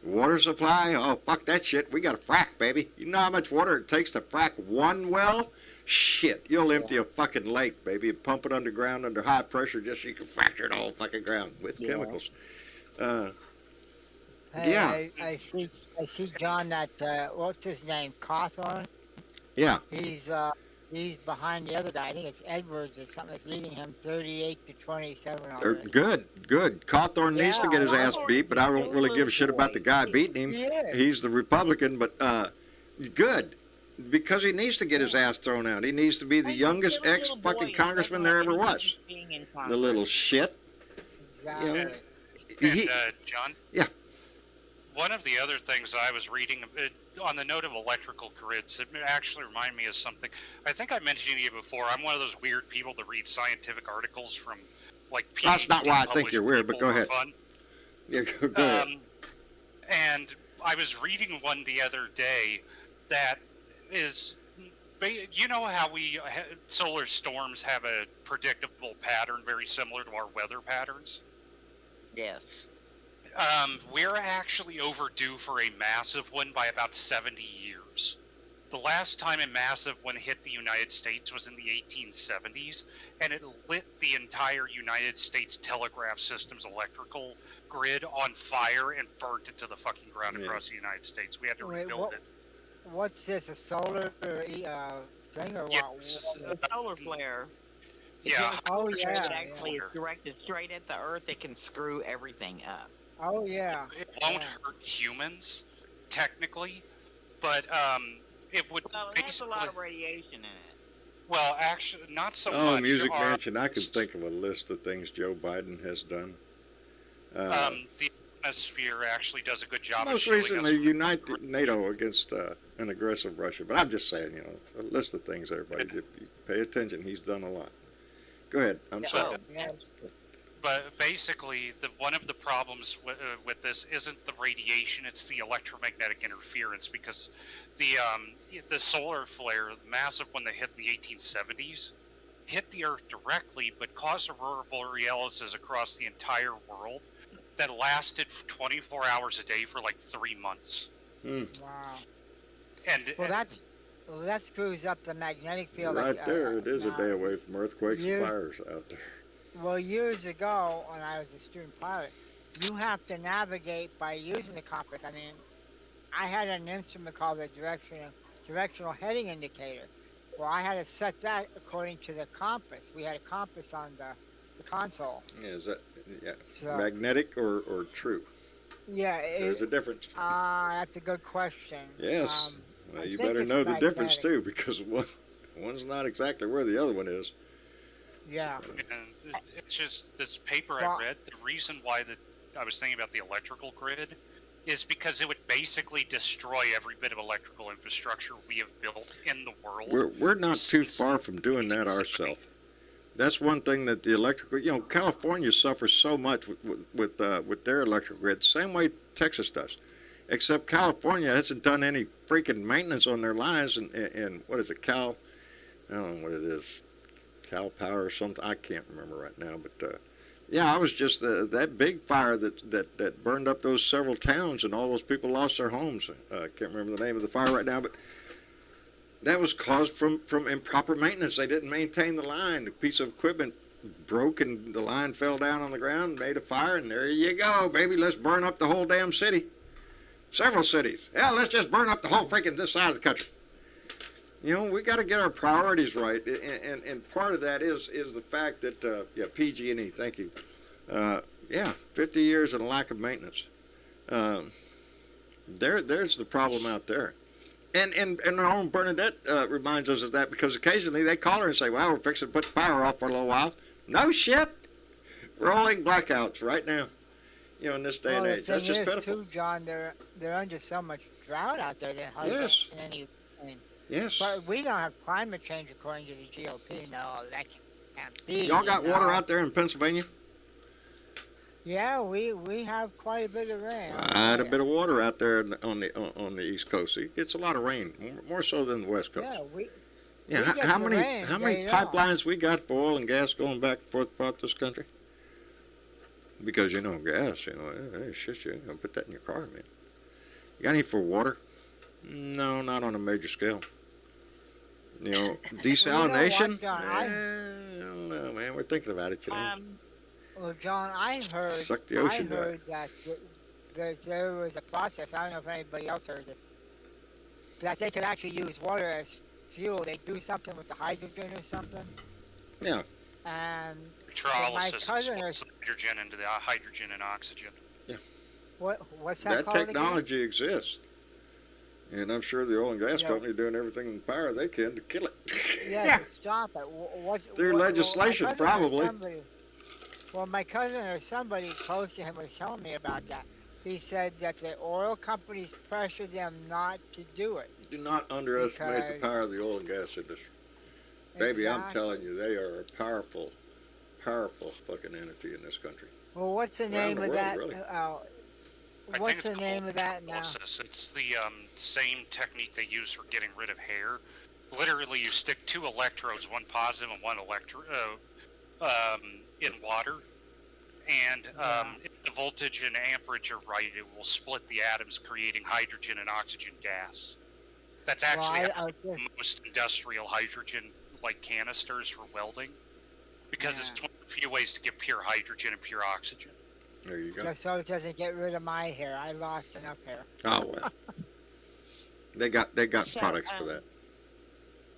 Water supply? Oh, fuck that shit. We got to frack, baby. You know how much water it takes to frack one well? Shit, you'll empty a fucking lake, baby, and pump it underground under high pressure just so you can fracture the whole fucking ground with chemicals. Hey, I see John, that, what's his name, Cawthorn? Yeah. He's behind the other guy. I think it's Edwards or something that's leading him 38 to 27 already. Good. Cawthorn needs to get his ass beat, but I don't really give a shit about the guy beating him. Yeah. He's the Republican, but good. Because he needs to get his ass thrown out. He needs to be the youngest ex-fucking congressman there ever was. The little shit. Exactly. You know, And John? Yeah. One of the other things I was reading on the note of electrical grids, it actually reminded me of something. I think I mentioned to you before. I'm one of those weird people that read scientific articles from like. That's not why I think you're weird, but go ahead. Fun. Yeah, go ahead. And I was reading one the other day that is, you know how solar storms have a predictable pattern very similar to our weather patterns? Yes. We're actually overdue for a massive one by about 70 years. The last time a massive one hit the United States was in the 1870s, and it lit the entire United States telegraph system's electrical grid on fire and burnt it to the fucking ground across the United States. We had to rebuild it. What's this, a solar thing or what? It's A solar flare. Yeah. Oh, yeah. It actually is directed straight at the Earth. It can screw everything up. Oh, yeah. It won't hurt humans, technically, but it would Well, it has a lot of ratiation in it. Well, actually, not so much. Oh, Music Mansion, I can think of a list of things Joe Biden has done. The atmosphere actually does a good job Most of recently, unite NATO against an aggressive Russia. But I'm just saying, a list of things, everybody. If you pay attention, he's done a lot. Go ahead. I'm sorry. But basically, one of the problems with this isn't the radiation; it's the electromagnetic interference. Because the solar flare, the massive one that hit in the 1870s, hit the Earth directly, but caused aurora borealis across the entire world that lasted for 24 hours a day for like 3 months. Wow. And that screws up the magnetic field. Right there, it is a day away from earthquakes and fires out there. Well, years ago, when I was a student pilot, you have to navigate by using the compass. I mean, I had an instrument called the directional heading indicator. Well, I had to set that according to the compass. We had a compass on the console. Yeah, is that So, magnetic or true? Yeah. There's a difference. That's a good question. Yes. Well, you think better it's know the difference magnetic. too, because one's not exactly where the other one is. Yeah. And it's just this paper Well- I read. The reason why I was thinking about the electrical grid is because it would basically destroy every bit of electrical infrastructure we have built in the world. We're not too far from doing that ourselves. That's one thing that the electrical, California suffers so much with their electrical grid, same way Texas does. Except California hasn't done any freaking maintenance on their lines, and what is it, I don't know what it is, Cal Power or something, I can't remember right now, but I was just, that big fire that burned up those several towns and all those people lost their homes. I can't remember the name of the fire right now, but that was caused from improper maintenance. They didn't maintain the line. A piece of equipment broke and the line fell down on the ground, made a fire, and there you go, baby. Let's burn up the whole damn city. Several cities. Hell, let's just burn up the whole freaking this side of the country. We got to get our priorities right, and part of that is the fact that PG&E. Thank you. 50 years and a lack of maintenance. There's the problem out there. And our own Bernadette reminds us of that, because occasionally they call her and say, well, we're fixing to put the power off for a little while. No shit. Rolling blackouts right now. You know, in this day and age. That's just pitiful. Too, John, they're under so much drought out there. They're hardly Yes. getting anything. Yes. But we don't have climate change according to the GOP. No, that can't be. Y'all got water out there in Pennsylvania? Yeah, we have quite a bit of rain. Quite a bit of water out there on the East Coast. It gets a lot of rain, more so than the West Coast. Yeah, how many pipelines we got for oil and gas going back and forth throughout this country? Because, gas, hey, shit, you ain't gonna put that in your car, man. You got any for water? No, not on a major scale. Desalination? I don't know, man. We're thinking about it, Well, John, I heard Suck the ocean dry. that there was a process. I don't know if anybody else heard this. That they could actually use water as fuel. They do something with the hydrogen or something. Yeah. And Electrolysis splits hydrogen into the hydrogen and oxygen. Yeah. What's that called That technology again? exists. And I'm sure the oil and gas company are doing everything in the power they can to kill it. Yeah, to stop it. Through legislation, probably. Well, my cousin or somebody close to him was telling me about that. He said that the oil companies pressure them not to do it. Do not underestimate the power of the oil and gas industry. Baby, I'm telling you, they are a powerful, powerful fucking entity in this country. Well, what's the name of that? Really. What's the name of that now? It's the same technique they use for getting rid of hair. Literally, you stick two electrodes, one positive and one in water, and if the voltage and amperage are right, it will split the atoms, creating hydrogen and oxygen gas. That's actually most industrial hydrogen, like canisters for welding, because it's one of the few ways to get pure hydrogen and pure oxygen. There you go. Just so it doesn't get rid of my hair. I lost enough hair. Oh well. They got products for that.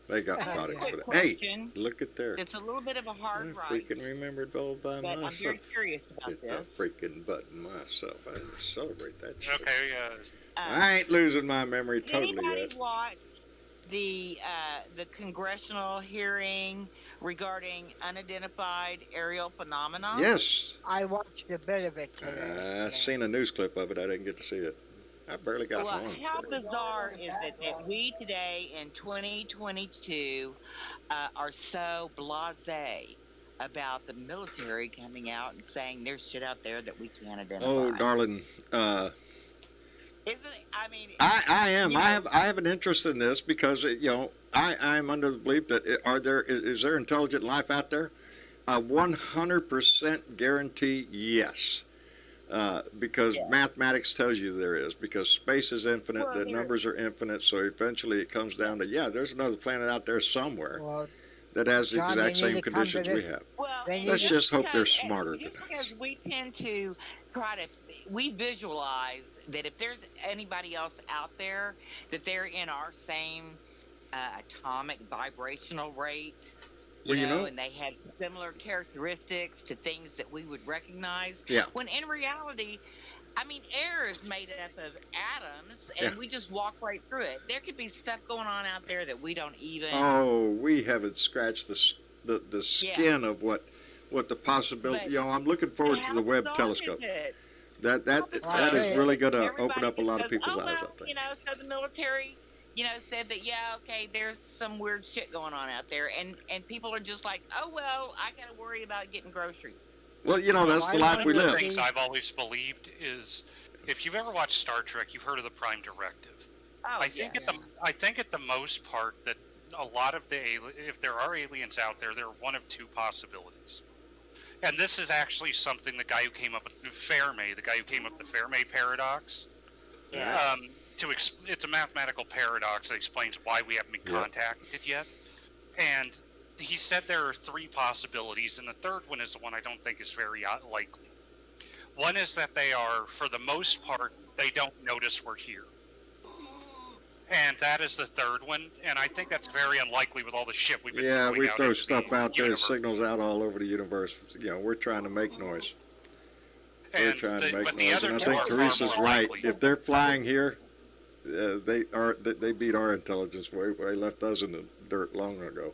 They got products for that. Hey, look at there. It's a little bit of a hard I freaking remembered all by but myself. I'm very curious about Hit this. the freaking button myself. I didn't celebrate that shit. Okay, I ain't losing my memory totally anybody yet. watch the congressional hearing regarding unidentified aerial phenomena? Yes. I watched a bit of it today. I seen a news clip of it. I didn't get to see it. I barely got Well, one. how bizarre is it that we today in 2022 are so blasé about the military coming out and saying there's shit out there that we can't identify? Oh, darling. Isn't it? I mean, I am. I have an interest in this because I'm under the belief that is there intelligent life out there? 100% guarantee yes. Because mathematics tells you there is, because space is infinite, the numbers are infinite, so eventually it comes down to, there's another planet out there somewhere that has the exact same conditions we have. Well, Let's just hope they're smarter than us. Because we tend to we visualize that if there's anybody else out there, that they're in our same atomic vibrational rate. And they had similar characteristics to things that we would recognize. Yeah. When in reality, I mean, air is made up of atoms, and we just walk right through it. There could be stuff going on out there that we don't even. Oh, we haven't scratched the skin of what the possibility. I'm looking forward to the Webb telescope. That is really going to open up a lot of people's eyes, I think. So the military. Said that, okay, there's some weird shit going on out there. And people are just like, oh, well, I got to worry about getting groceries. Well, that's the life we live. One of the things I've always believed is, if you've ever watched Star Trek, you've heard of the Prime Directive. Oh, I think at the most part that a lot of if there are aliens out there, there are one of two possibilities. And this is actually something the guy who came up with the guy who came up with the Fermi paradox. Yeah. It's a mathematical paradox that explains why we haven't been contacted yet. And he said there are three possibilities, and the third one is the one I don't think is very likely. One is that they are, for the most part, they don't notice we're here. And that is the third one, and I think that's very unlikely with all the shit we've been throwing we out throw into stuff the out there, universe. signals out all over the universe. We're trying to make noise. We're trying to make noise, and I think Teresa's right. If they're flying here, they beat our intelligence way. They left us in the dirt long ago.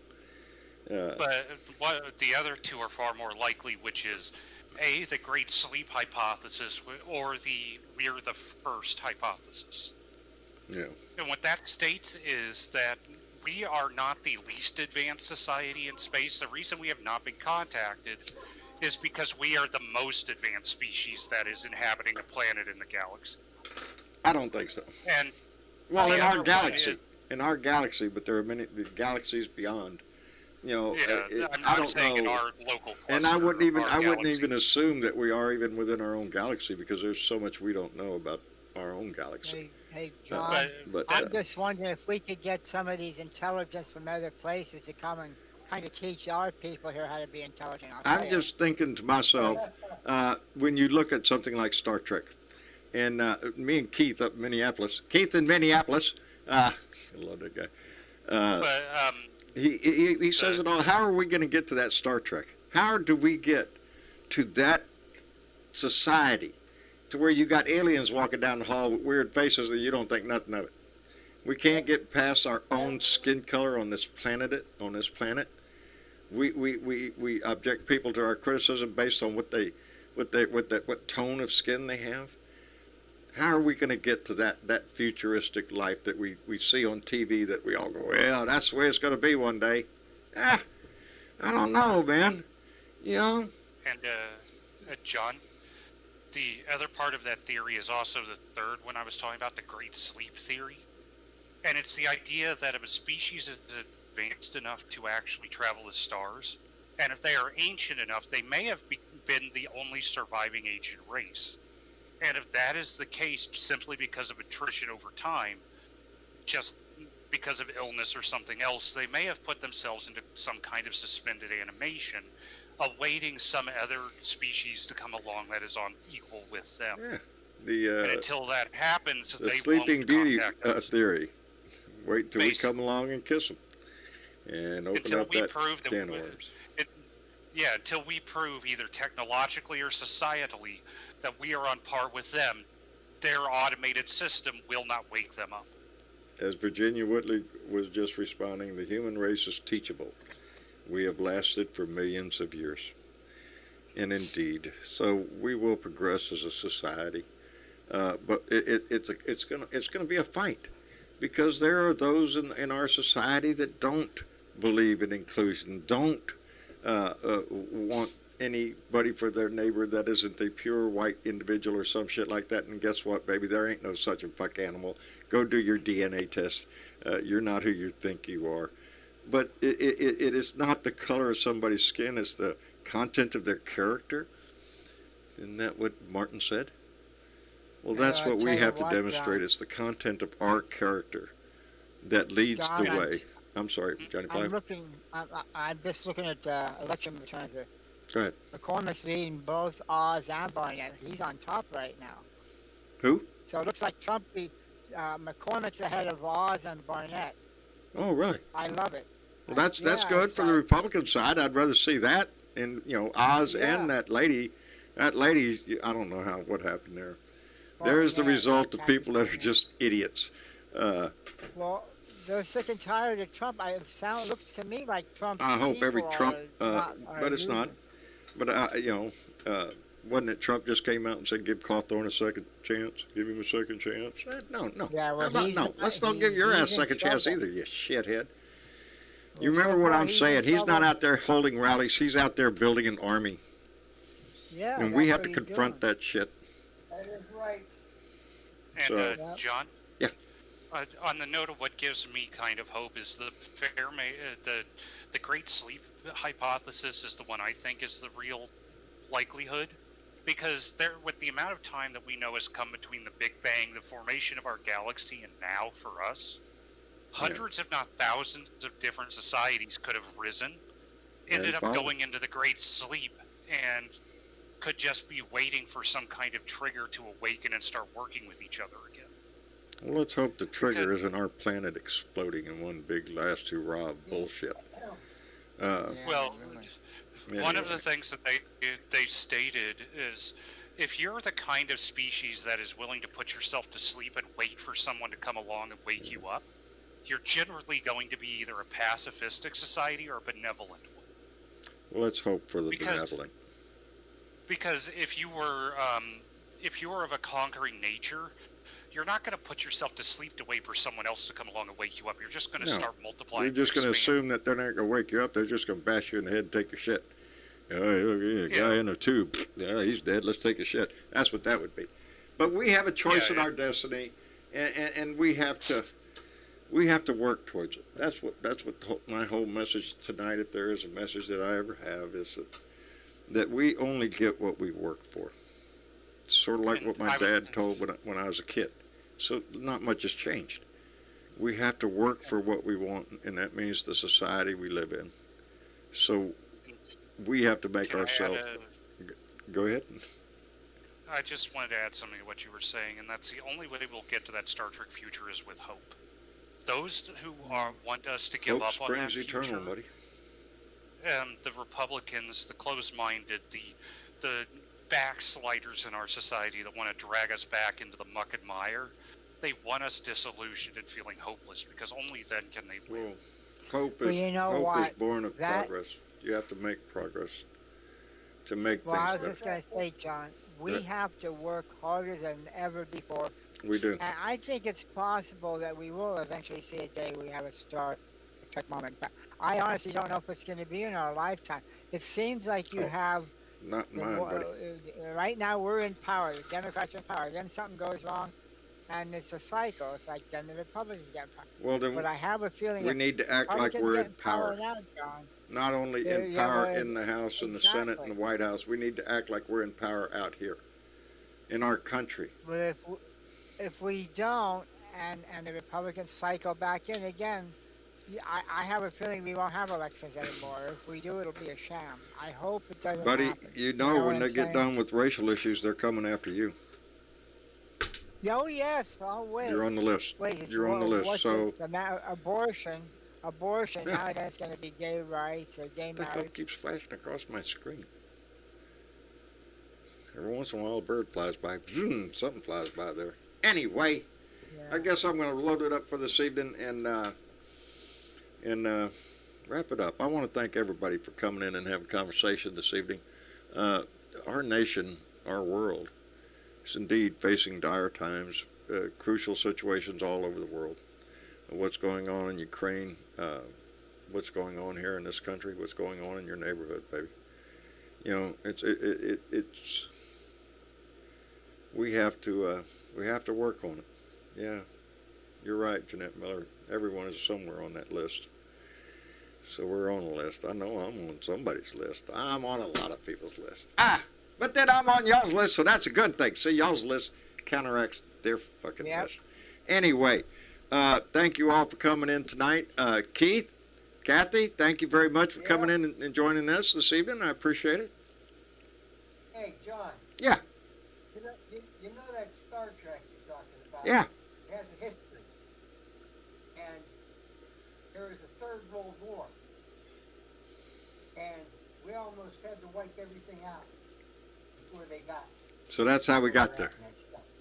But the other two are far more likely, which is A, the Great Sleep hypothesis, or the we're the first hypothesis. Yeah. And what that states is that we are not the least advanced society in space. The reason we have not been contacted is because we are the most advanced species that is inhabiting a planet in the galaxy. I don't think so. And Well, the in other our one galaxy, but there are many the galaxies beyond. You know, I'm I not don't saying in know. our local cluster. And I wouldn't even galaxy. assume that we are even within our own galaxy because there's so much we don't know about our own galaxy. Hey, John. But I'm just wondering if we could get some of these intelligence from other places to come and kind of teach our people here how to be intelligent. I'm just thinking to myself, when you look at something like Star Trek, and me and Keith up in Minneapolis, I love that guy. He says it all. How are we going to get to that Star Trek? How do we get to that society, to where you got aliens walking down the hall with weird faces and you don't think nothing of it? We can't get past our own skin color on this planet. We object people to our criticism based on what tone of skin they have. How are we going to get to that futuristic life that we see on TV that we all go, well, that's the way it's going to be one day? I don't know, man. You know? And, John, the other part of that theory is also the third one I was talking about, the Great Sleep Theory. And it's the idea that if a species is advanced enough to actually travel the stars, and if they are ancient enough, they may have been the only surviving ancient race. And if that is the case simply because of attrition over time, just because of illness or something else, they may have put themselves into some kind of suspended animation, awaiting some other species to come along that is on equal with them. Yeah. And until that happens, the they Sleeping won't Beauty contact us. theory. Wait till we come along and kiss them, and open until up we that prove that can of worms. Until we prove either technologically or societally that we are on par with them, their automated system will not wake them up. As Virginia Whitley was just responding, the human race is teachable. We have lasted for millions of years. And indeed, so we will progress as a society. But it's gonna be a fight, because there are those in our society that don't believe in inclusion, don't want anybody for their neighbor that isn't a pure white individual or some shit like that. And guess what, baby? There ain't no such a fuck animal. Go do your DNA test. You're not who you think you are. But it is not the color of somebody's skin. It's the content of their character. Isn't that what Martin said? Well, that's what we have to demonstrate. It's the content of our character that leads the way. I'm sorry, Johnny Five. I'm just looking at election returns. Go ahead. McCormick's leading both Oz and Barnett. He's on top right now. Who? So it looks like McCormick's ahead of Oz and Barnett. Oh, really? I love it. Well, that's good for the Republican side. I'd rather see that, and Oz and that lady. That lady, I don't know what happened there. There's the result of people that are just idiots. Well, they're sick and tired of Trump. It looks to me like Trump. I hope every Trump, but it's not. But wasn't it Trump just came out and said, "Give Cawthorn a second chance. Give him a second chance." No. Yeah, well, no. Let's don't give your ass a second chance either, you shithead. You remember what I'm saying? He's not out there holding rallies. He's out there building an army. Yeah. And we have to confront that shit. That is right. And John. Yeah. On the note of what gives me kind of hope is the Great Sleep hypothesis is the one I think is the real likelihood, because with the amount of time that we know has come between the Big Bang, the formation of our galaxy, and now for us, hundreds if not thousands of different societies could have risen, ended up going into the Great Sleep, and could just be waiting for some kind of trigger to awaken and start working with each other again. Well, let's hope the trigger isn't our planet exploding in one big last hurrah of bullshit. One of the things that they stated is if you're the kind of species that is willing to put yourself to sleep and wait for someone to come along and wake you up, you're generally going to be either a pacifistic society or a benevolent one. Well, let's hope for the benevolent. Because if you were of a conquering nature, you're not going to put yourself to sleep to wait for someone else to come along and wake you up. You're just going to start multiplying. You're just going to assume that they're not going to wake you up. They're just going to bash you in the head and take your shit. Oh, guy in a tube. Yeah, he's dead. Let's take a shit. That's what that would be. But we have a choice in our destiny, and we have to work towards it. That's what my whole message tonight, if there is a message that I ever have, is that we only get what we work for. It's sort of like what my dad told when I was a kid. So not much has changed. We have to work for what we want, and that means the society we live in. So we have to make ourselves. Go ahead. I just wanted to add something to what you were saying, and that's the only way we'll get to that Star Trek future is with hope. Those who want us to give hope up on that springs future, eternal, buddy. The Republicans, the closed-minded, the backsliders in our society that want to drag us back into the muck and mire, they want us disillusioned and feeling hopeless, because only then can they win. Well, hope is born of progress. You have to make progress to make things better. Well, I was just going to say, John, we have to work harder than ever before. We do. And I think it's possible that we will eventually see a day we have a Star Trek moment. But I honestly don't know if it's going to be in our lifetime. It seems like you have... Not in mine, buddy. Right now we're in power. The Democrats are in power. Then something goes wrong, and it's a cycle. It's like then the Republicans get in power. Well, then but I have a feeling we need to act like we're in power. Now, John. Not only in power in the House and the Senate and the White House, we need to act like we're in power out here, in our country. But if we don't, and the Republicans cycle back in again, I have a feeling we won't have elections anymore. If we do, it'll be a sham. I hope it doesn't Buddy, happen. you know when they get done with racial issues, they're coming after you. Oh, yes. Oh, wait. You're on the list. You're on the list. So abortion. Now it's going to be gay rights or gay what the hell marriage. keeps flashing across my screen? Every once in a while, a bird flies by. Zoom, something flies by there. Anyway, I guess I'm going to load it up for this evening and wrap it up. I want to thank everybody for coming in and having a conversation this evening. Our nation, our world, is indeed facing dire times, crucial situations all over the world. What's going on in Ukraine, what's going on here in this country, what's going on in your neighborhood, baby. You know, it's we have to work on it. Yeah, you're right, Jeanette Miller. Everyone is somewhere on that list. So we're on a list. I know I'm on somebody's list. I'm on a lot of people's list. But then I'm on y'all's list, so that's a good thing. See, y'all's list counteracts their fucking list. Anyway, thank you all for coming in tonight. Keith, Kathy, thank you very much for coming in and joining us this evening. I appreciate it. Hey, John. Yeah. You know that Star Trek you're talking about? Yeah. It has a history. And there was a Third World War. And we almost had to wipe everything out before they got. So that's how we got there.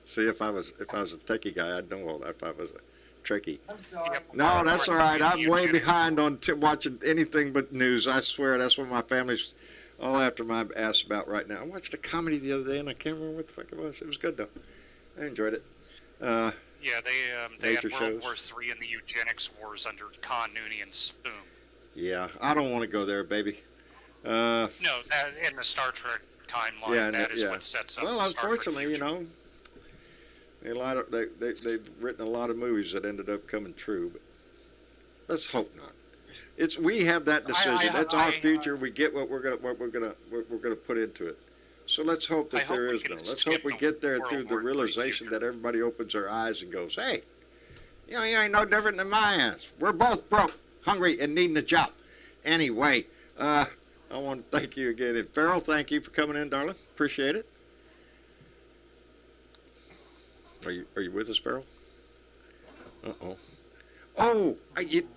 See, if I was a techie guy, I'd know all that. If I was a Trekkie. I'm sorry. No, that's all right. I'm way behind on watching anything but news. I swear, that's what my family's all after my ass about right now. I watched a comedy the other day, and I can't remember what the fuck it was. It was good, though. I enjoyed it. Yeah, they had nature World shows. War III and the eugenics wars under Khan, Nooney, and Spoon. Yeah, I don't want to go there, baby. No, that, in the Star Trek timeline, that is what sets up. Well, the Star Trek unfortunately, you future. know, they've written a lot of movies that ended up coming true, but let's hope not. We have that decision. That's our future. We get what we're gonna put into it. So let's hope that there is no. Let's hope we get there through the realization that everybody opens their eyes and goes, "Hey, you know, you ain't no different than my ass. We're both broke, hungry, and needing a job." Anyway, I want to thank you again, and Farrell, thank you for coming in, darling. Appreciate it. Are you with us, Farrell? Oh, you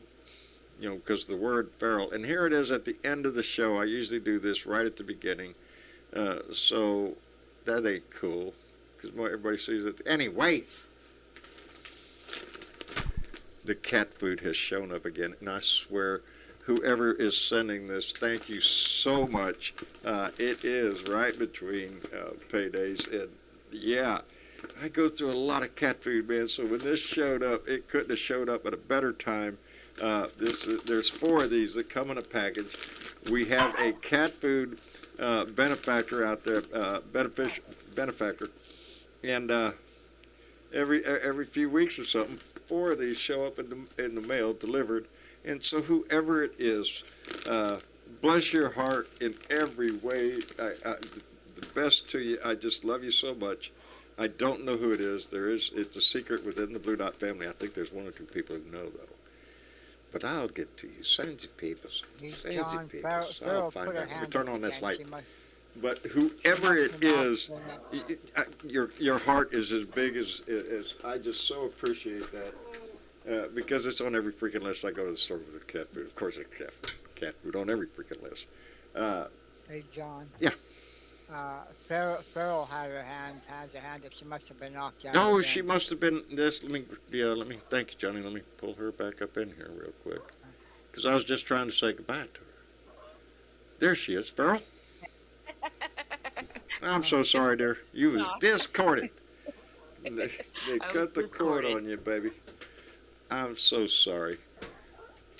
know, because the word Farrell, and here it is at the end of the show. I usually do this right at the beginning. So That ain't cool. Because everybody sees it. Anyway, the cat food has shown up again. And I swear, whoever is sending this, thank you so much. It is right between paydays. And yeah, I go through a lot of cat food, man. So when this showed up, it couldn't have showed up at a better time. There's 4 of these that come in a package. We have a cat food benefactor out there, benefactor, and every few weeks or something, 4 of these show up in the mail delivered. And so whoever it is, bless your heart in every way. The best to you. I just love you so much. I don't know who it is. It's a secret within the Blue Dot family. I think there's 1 or 2 people who know, though. But I'll get to you. Send you people. Send you people. I'll find out. Let me turn on this light. But whoever it is, your heart is as big as I just so appreciate that. Because it's on every freaking list. I go to the store with cat food. Of course, it's cat food on every freaking list. Hey, John. Yeah. Farrell had her hand up. She must have been knocked out. No, again. she must have been this. Let me thank you, Johnny. Let me pull her back up in here real quick. Because I was just trying to say goodbye to her. There she is, Farrell. I'm so sorry, dear. You was discorded. They cut the cord on you, baby. I'm so sorry.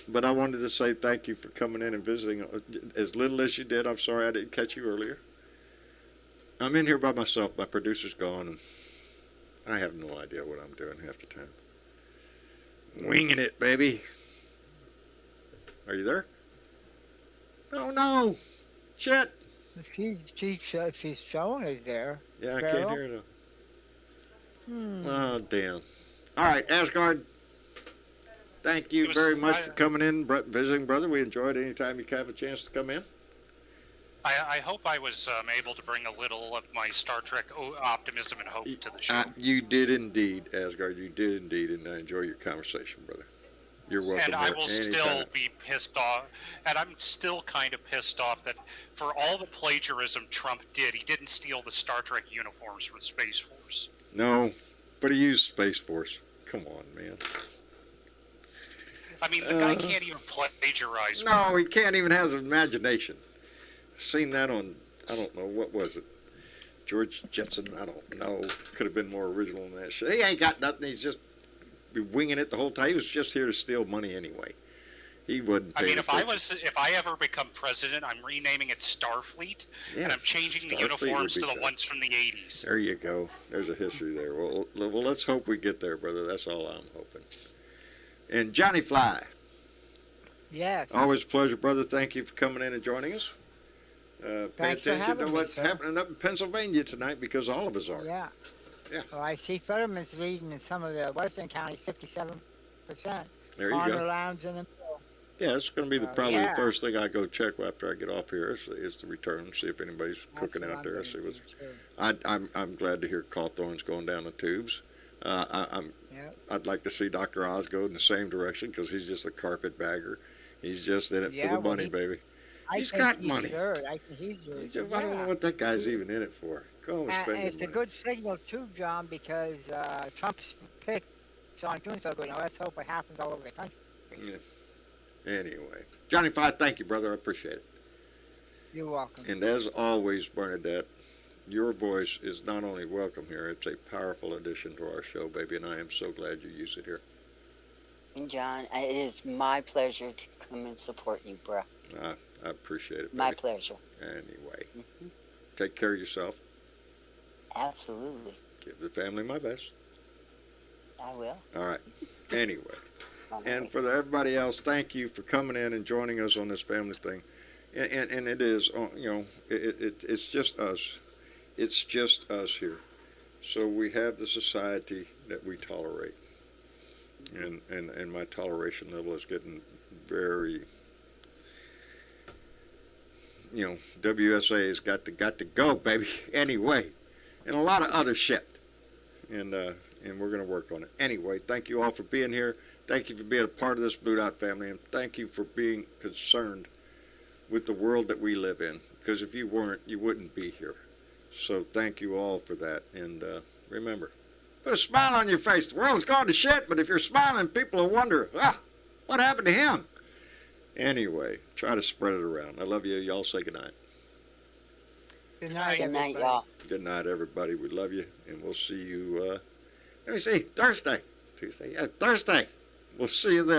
But I wanted to say thank you for coming in and visiting. As little as you did, I'm sorry I didn't catch you earlier. I'm in here by myself. My producer's gone, and I have no idea what I'm doing half the time. Winging it, baby. Are you there? Oh, no. Shit. She's showing it there. Yeah, I Farrell? can't hear it. Oh, damn. All right, Asgard. Thank you very much for coming in, visiting, brother. We enjoyed it anytime you have a chance to come in. I hope I was able to bring a little of my Star Trek optimism and hope to the show. You did indeed, Asgard. You did indeed, and I enjoy your conversation, brother. You're welcome. And I will still be pissed off, and I'm still kind of pissed off that for all the plagiarism Trump did, he didn't steal the Star Trek uniforms from Space Force. No, but he used Space Force. Come on, man. I mean, the guy can't even plagiarize. No, he can't even have his imagination. Seen that on, I don't know, what was it? George Jetson, I don't know. Could have been more original than that shit. He ain't got nothing. He's just winging it the whole time. He was just here to steal money anyway. He wouldn't pay if I ever become president, I'm renaming it Starfleet, and I'm changing the uniforms to the ones from the 80s. There you go. There's a history there. Well, let's hope we get there, brother. That's all I'm hoping. And Johnny Fly. Yes. Always a pleasure, brother. Thank you for coming in and joining us. Pay attention to what's happening up in Pennsylvania tonight, because all of us are. Yeah. Yeah. Well, I see Fetterman's leading in some of the western counties, 57%. There you Farmer go. Lounge in the middle. Yeah, it's going to be probably the first thing I go check after I get off here is the return, see if anybody's cooking out there. See what's. I'm glad to hear Cawthorn's going down the tubes. I'd like to see Dr. Oz go in the same direction, because he's just a carpet bagger. He's just in it for the money, baby. He's got money. I don't know what that guy's even in it for. Go and spend it's a good signal too, John, because Trump's pick on doing so good. Let's hope it happens all over the country. Yeah. Anyway, Johnny Five, thank you, brother. I appreciate it. You're welcome. And as always, Bernadette, your voice is not only welcome here, it's a powerful addition to our show, baby, and I am so glad you use it here. And John, it is my pleasure to come and support you, bruh. I appreciate it, baby. My pleasure. Anyway, take care of yourself. Absolutely. Give the family my best. I will. All right. Anyway. And for everybody else, thank you for coming in and joining us on this family thing. And it is, it's just us. It's just us here. So we have the society that we tolerate. And my toleration level is getting very, WSA's got to go, baby. Anyway. And a lot of other shit. And we're going to work on it. Anyway, thank you all for being here. Thank you for being a part of this Blue Dot family. And thank you for being concerned with the world that we live in. Because if you weren't, you wouldn't be here. So thank you all for that. And remember, put a smile on your face. The world's gone to shit, but if you're smiling, people will wonder, what happened to him? Anyway, try to spread it around. I love you. Y'all say goodnight. Good night, Good night, everybody. y'all. Good night, everybody. We love you, and we'll see you, let me see, Thursday. Tuesday. Yeah, Thursday. We'll see you then.